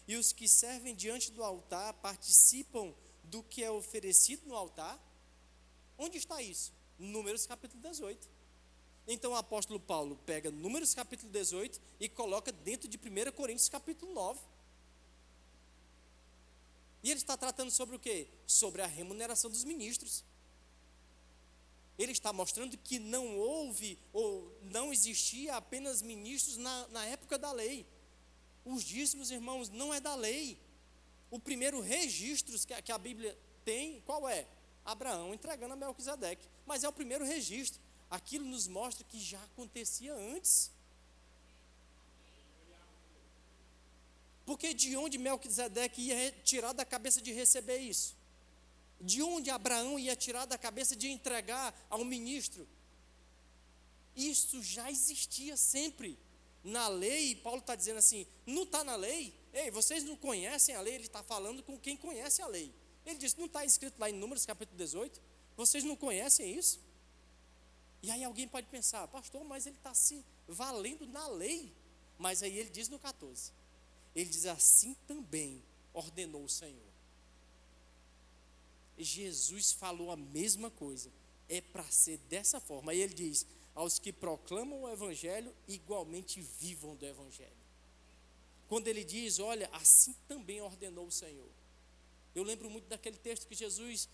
e os que servem diante do altar participam do que é oferecido no altar? Onde está isso? Números capítulo 18. Então o apóstolo Paulo pega Números capítulo 18 e coloca dentro de 1 Coríntios capítulo 9. E ele está tratando sobre o quê? Sobre a remuneração dos ministros. Ele está mostrando que não houve ou não existia apenas ministros na época da lei. Os dízimos, irmãos, não é da lei. O primeiro registro que a Bíblia tem, qual é? Abraão entregando a Melquisedeque. Mas é o primeiro registro. Aquilo nos mostra que já acontecia antes. Porque de onde Melquisedeque ia tirar da cabeça de receber isso? De onde Abraão ia tirar da cabeça de entregar ao ministro? Isso já existia sempre. Na lei, Paulo está dizendo assim, não está na lei? Ei, vocês não conhecem a lei? Ele está falando com quem conhece a lei. Ele diz, não está escrito lá em Números capítulo 18? Vocês não conhecem isso? E aí alguém pode pensar, pastor, mas ele está se valendo na lei. Mas aí ele diz no 14, ele diz, assim também ordenou o Senhor. Jesus falou a mesma coisa, é para ser dessa forma. Aí ele diz, aos que proclamam o Evangelho, igualmente vivam do Evangelho. Quando ele diz, olha, assim também ordenou o Senhor. Eu lembro muito daquele texto que Jesus,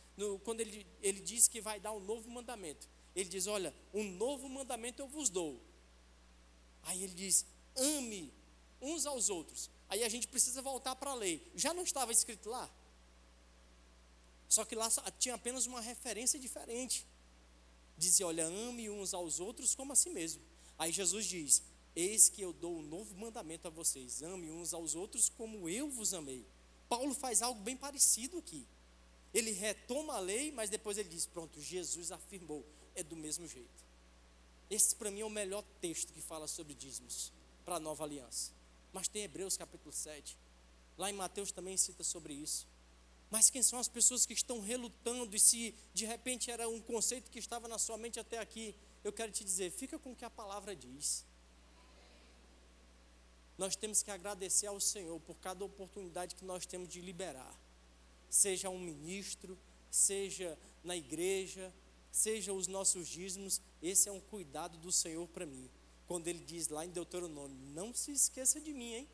quando ele diz que vai dar um novo mandamento. Ele diz, olha, um novo mandamento eu vos dou. Aí ele diz, ame uns aos outros. Aí a gente precisa voltar para a lei. Já não estava escrito lá? Só que lá tinha apenas uma referência diferente. Dizia, olha, ame uns aos outros como a si mesmo. Aí Jesus diz, eis que eu dou um novo mandamento a vocês, ame uns aos outros como eu vos amei. Paulo faz algo bem parecido aqui. Ele retoma a lei, mas depois ele diz, pronto, Jesus afirmou, é do mesmo jeito. Esse para mim é o melhor texto que fala sobre dízimos para a nova aliança. Mas tem Hebreus capítulo 7. Lá em Mateus também cita sobre isso. Mas quem são as pessoas que estão relutando? E se de repente era um conceito que estava na sua mente até aqui, eu quero te dizer, fica com o que a palavra diz. Nós temos que agradecer ao Senhor por cada oportunidade que nós temos de liberar. Seja um ministro, seja na igreja, seja os nossos dízimos, esse é um cuidado do Senhor para mim. Quando ele diz lá em Deuteronômio, não se esqueça de mim, hein?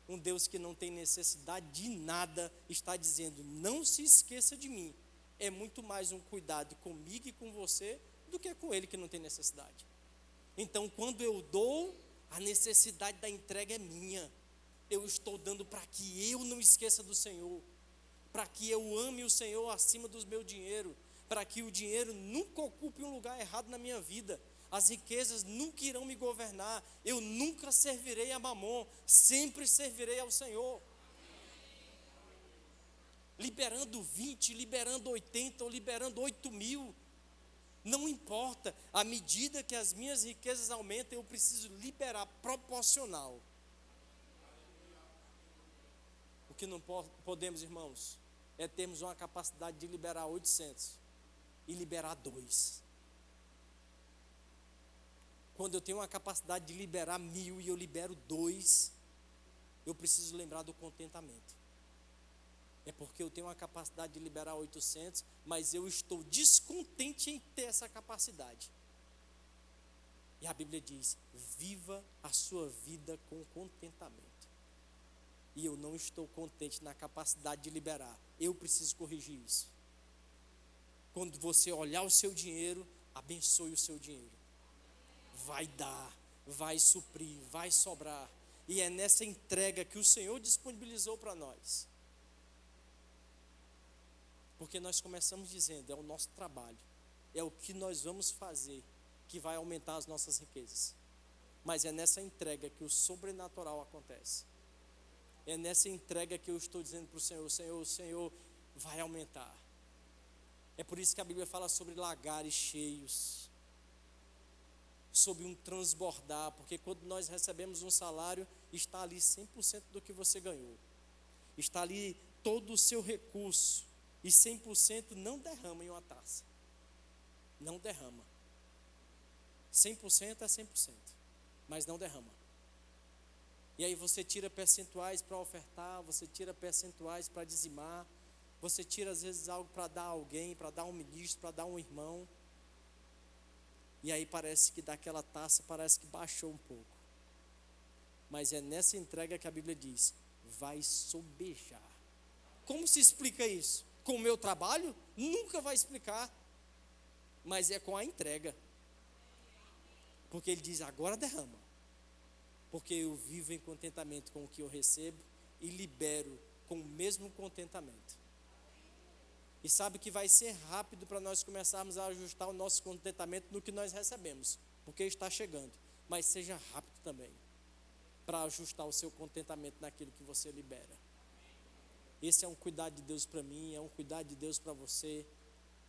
Um Deus que não tem necessidade de nada, está dizendo, não se esqueça de mim. É muito mais um cuidado comigo e com você, do que com ele que não tem necessidade. Então, quando eu dou, a necessidade da entrega é minha. Eu estou dando para que eu não esqueça do Senhor, para que eu ame o Senhor acima do meu dinheiro, para que o dinheiro nunca ocupe um lugar errado na minha vida. As riquezas nunca irão me governar. Eu nunca servirei a Mamon, sempre servirei ao Senhor. Liberando 20, liberando 80 ou liberando 8.000, não importa. À medida que as minhas riquezas aumentam, eu preciso liberar proporcional. O que não podemos, irmãos, é termos uma capacidade de liberar 800 e liberar 2. Quando eu tenho uma capacidade de liberar 1.000 e eu libero 2, eu preciso lembrar do contentamento. É porque eu tenho uma capacidade de liberar 800, mas eu estou descontente em ter essa capacidade. E a Bíblia diz, viva a sua vida com contentamento. E eu não estou contente na capacidade de liberar. Eu preciso corrigir isso. Quando você olhar o seu dinheiro, abençoe o seu dinheiro. Vai dar, vai suprir, vai sobrar. E é nessa entrega que o Senhor disponibilizou para nós. Porque nós começamos dizendo, é o nosso trabalho, é o que nós vamos fazer que vai aumentar as nossas riquezas. Mas é nessa entrega que o sobrenatural acontece. É nessa entrega que eu estou dizendo para o Senhor, o Senhor vai aumentar. É por isso que a Bíblia fala sobre lagares cheios, sobre um transbordar, porque quando nós recebemos um salário, está ali 100% do que você ganhou. Está ali todo o seu recurso, e 100% não derrama em uma taça. Não derrama. 100% é 100%, mas não derrama. E aí você tira percentuais para ofertar, você tira percentuais para dizimar, você tira às vezes algo para dar a alguém, para dar a um ministro, para dar a um irmão. E aí parece que daquela taça parece que baixou um pouco. Mas é nessa entrega que a Bíblia diz, vai sobejar. Como se explica isso? Com o meu trabalho? Nunca vai explicar. Mas é com a entrega. Porque ele diz, agora derrama. Porque eu vivo em contentamento com o que eu recebo e libero com o mesmo contentamento. E sabe que vai ser rápido para nós começarmos a ajustar o nosso contentamento no que nós recebemos, porque está chegando. Mas seja rápido também para ajustar o seu contentamento naquilo que você libera. Esse é um cuidado de Deus para mim, é um cuidado de Deus para você.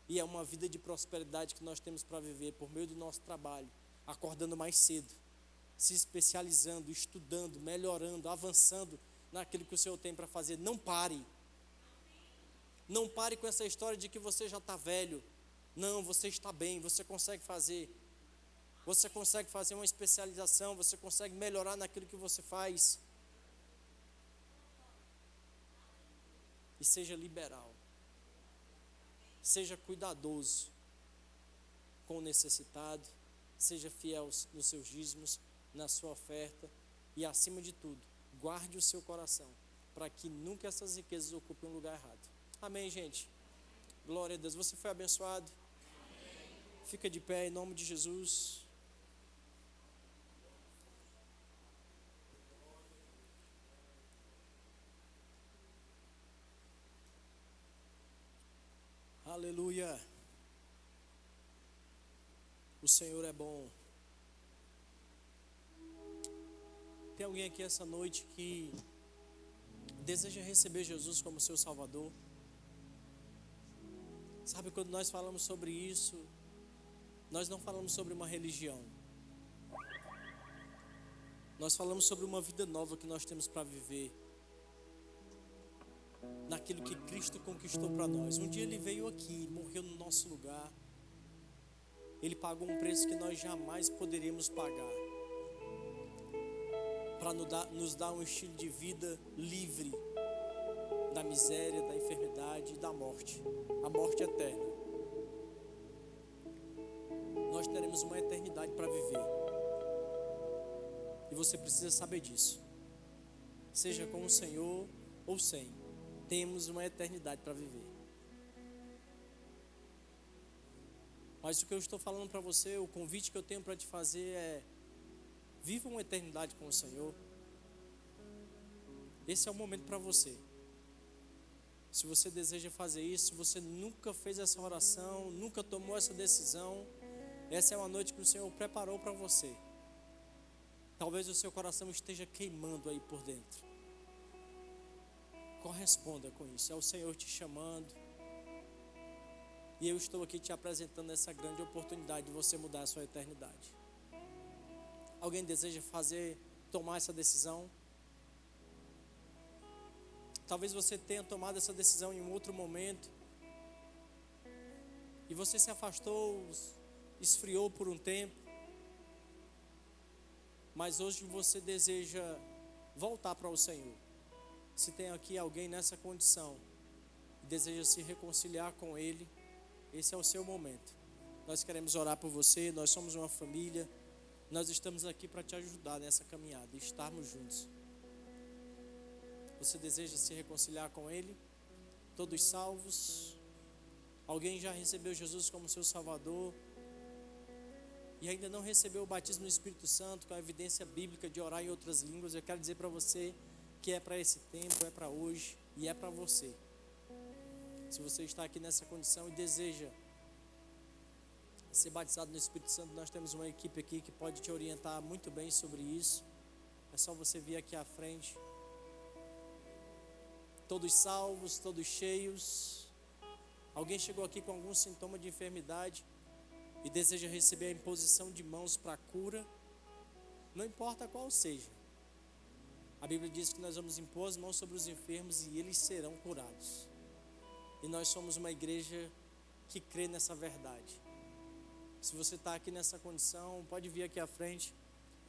E é uma vida de prosperidade que nós temos para viver por meio do nosso trabalho, acordando mais cedo, se especializando, estudando, melhorando, avançando naquilo que o Senhor tem para fazer. Não pare. Não pare com essa história de que você já está velho. Não, você está bem, você consegue fazer. Você consegue fazer uma especialização, você consegue melhorar naquilo que você faz. E seja liberal. Seja cuidadoso com o necessitado. Seja fiel nos seus dízimos, na sua oferta. E acima de tudo, guarde o seu coração, para que nunca essas riquezas ocupem um lugar errado. Amém, gente? Glória a Deus. Você foi abençoado? Fica de pé em nome de Jesus. Aleluia. O Senhor é bom. Tem alguém aqui essa noite que deseja receber Jesus como seu Salvador? Sabe, quando nós falamos sobre isso, nós não falamos sobre uma religião. Nós falamos sobre uma vida nova que nós temos para viver, naquilo que Cristo conquistou para nós. Um dia Ele veio aqui, morreu no nosso lugar. Ele pagou um preço que nós jamais poderíamos pagar, para nos dar um estilo de vida livre da miséria, da enfermidade e da morte, a morte eterna. Nós teremos uma eternidade para viver, e você precisa saber disso. Seja com o Senhor ou sem, temos uma eternidade para viver. Mas o que eu estou falando para você, o convite que eu tenho para te fazer é: viva uma eternidade com o Senhor. Esse é o momento para você. Se você deseja fazer isso, se você nunca fez essa oração, nunca tomou essa decisão, essa é uma noite que o Senhor preparou para você. Talvez o seu coração esteja queimando aí por dentro. Corresponda com isso. É o Senhor te chamando. E eu estou aqui te apresentando essa grande oportunidade de você mudar a sua eternidade. Alguém deseja tomar essa decisão? Talvez você tenha tomado essa decisão em um outro momento, e você se afastou, esfriou por um tempo, mas hoje você deseja voltar para o Senhor. Se tem aqui alguém nessa condição e deseja se reconciliar com Ele, esse é o seu momento. Nós queremos orar por você, nós somos uma família, nós estamos aqui para te ajudar nessa caminhada e estarmos juntos. Você deseja se reconciliar com Ele? Todos salvos? Alguém já recebeu Jesus como seu Salvador e ainda não recebeu o batismo no Espírito Santo, com a evidência bíblica de orar em outras línguas? Eu quero dizer para você que é para esse tempo, é para hoje e é para você. Se você está aqui nessa condição e deseja ser batizado no Espírito Santo, nós temos uma equipe aqui que pode te orientar muito bem sobre isso. É só você vir aqui à frente. Todos salvos, todos cheios. Alguém chegou aqui com algum sintoma de enfermidade e deseja receber a imposição de mãos para a cura? Não importa qual seja. A Bíblia diz que nós vamos impor as mãos sobre os enfermos e eles serão curados. E nós somos uma igreja que crê nessa verdade. Se você está aqui nessa condição, pode vir aqui à frente.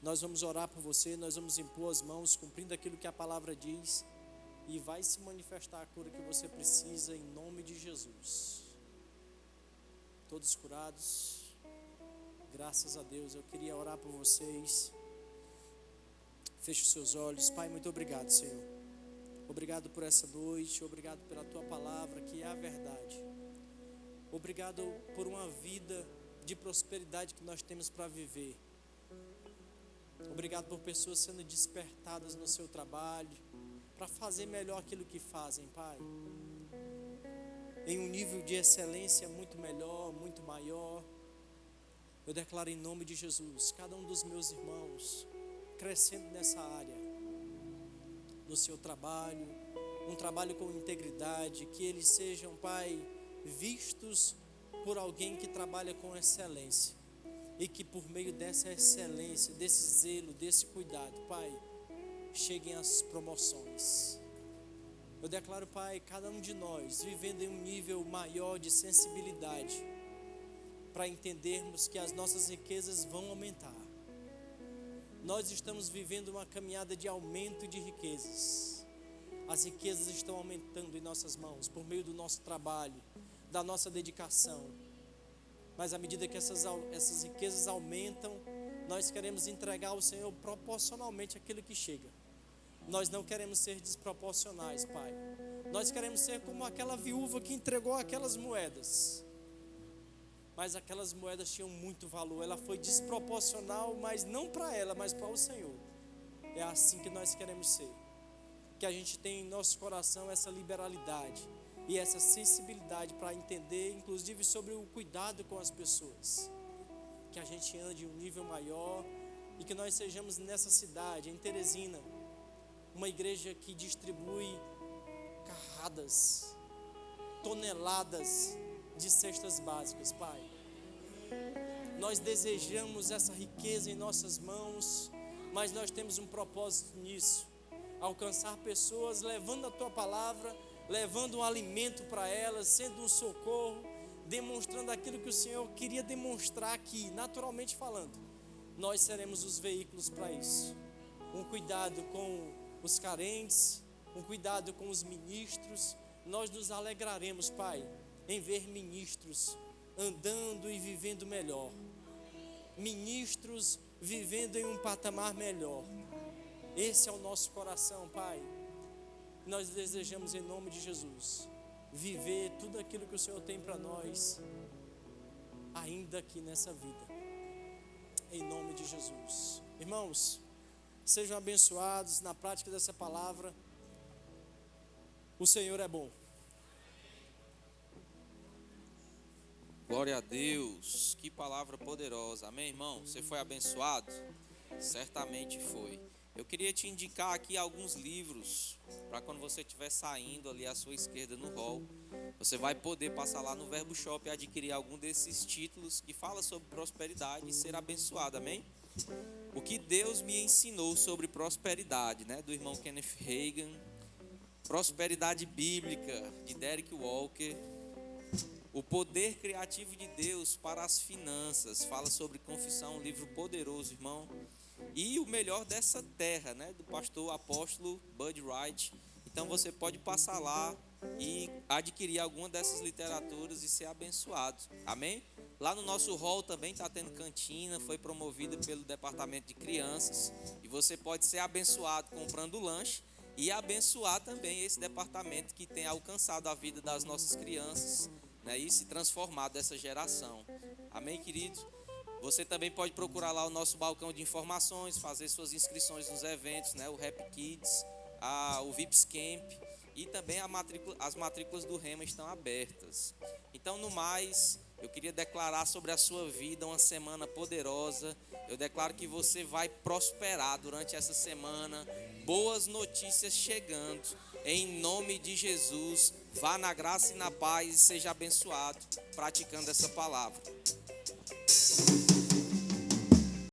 Nós vamos orar por você, nós vamos impor as mãos, cumprindo aquilo que a palavra diz. E vai se manifestar a cura que você precisa em nome de Jesus. Todos curados. Graças a Deus. Eu queria orar por vocês. Feche os seus olhos. Pai, muito obrigado, Senhor. Obrigado por essa noite. Obrigado pela Tua palavra, que é a verdade. Obrigado por uma vida de prosperidade que nós temos para viver. Obrigado por pessoas sendo despertadas no seu trabalho, para fazer melhor aquilo que fazem, Pai. Em um nível de excelência muito melhor, muito maior. Eu declaro em nome de Jesus, cada um dos meus irmãos crescendo nessa área, no seu trabalho, um trabalho com integridade, que eles sejam, Pai, vistos por alguém que trabalha com excelência. E que por meio dessa excelência, desse zelo, desse cuidado, Pai, cheguem as promoções. Eu declaro, Pai, cada um de nós vivendo em um nível maior de sensibilidade, para entendermos que as nossas riquezas vão aumentar. Nós estamos vivendo uma caminhada de aumento de riquezas. As riquezas estão aumentando em nossas mãos, por meio do nosso trabalho, da nossa dedicação. Mas à medida que essas riquezas aumentam, nós queremos entregar ao Senhor proporcionalmente aquilo que chega. Nós não queremos ser desproporcionais, Pai. Nós queremos ser como aquela viúva que entregou aquelas moedas. Mas aquelas moedas tinham muito valor. Ela foi desproporcional, mas não para ela, mas para o Senhor. É assim que nós queremos ser. Que a gente tem em nosso coração essa liberalidade e essa sensibilidade para entender, inclusive sobre o cuidado com as pessoas. Que a gente ande em um nível maior e que nós sejamos nessa cidade, em Teresina, uma igreja que distribui carradas, toneladas de cestas básicas, Pai. Nós desejamos essa riqueza em nossas mãos, mas nós temos um propósito nisso: alcançar pessoas levando a Tua palavra, levando um alimento para elas, sendo um socorro, demonstrando aquilo que o Senhor queria demonstrar aqui, naturalmente falando. Nós seremos os veículos para isso. Um cuidado com os carentes, um cuidado com os ministros. Nós nos alegraremos, Pai, em ver ministros andando e vivendo melhor. Ministros vivendo em um patamar melhor. Esse é o nosso coração, Pai. Nós desejamos, em nome de Jesus, viver tudo aquilo que o Senhor tem para nós, ainda aqui nessa vida, em nome de Jesus. Irmãos, sejam abençoados na prática dessa palavra. O Senhor é bom. Glória a Deus, que palavra poderosa. Amém, irmão? Você foi abençoado? Certamente foi. Eu queria te indicar aqui alguns livros, para quando você estiver saindo ali à sua esquerda no hall, você vai poder passar lá no Verbo Shop e adquirir algum desses títulos que fala sobre prosperidade e ser abençoado, amém? O que Deus me ensinou sobre prosperidade, né? Do irmão Kenneth Hagin. Prosperidade Bíblica, de Derek Walker. O Poder Criativo de Deus para as Finanças, fala sobre confissão, um livro poderoso, irmão. E o Melhor dessa Terra, né, do pastor apóstolo Bud Wright. Então você pode passar lá e adquirir alguma dessas literaturas e ser abençoado, amém? Lá no nosso hall também está tendo cantina, foi promovida pelo departamento de crianças, e você pode ser abençoado comprando lanche e abençoar também esse departamento que tem alcançado a vida das nossas crianças, né, e se transformado dessa geração, amém, querido? Você também pode procurar lá o nosso balcão de informações, fazer suas inscrições nos eventos, né, o Happy Kids, o Vips Camp, e também as matrículas do Rema estão abertas. Então, no mais, eu queria declarar sobre a sua vida uma semana poderosa. Eu declaro que você vai prosperar durante essa semana, boas notícias chegando, em nome de Jesus. Vá na graça e na paz e seja abençoado praticando essa palavra.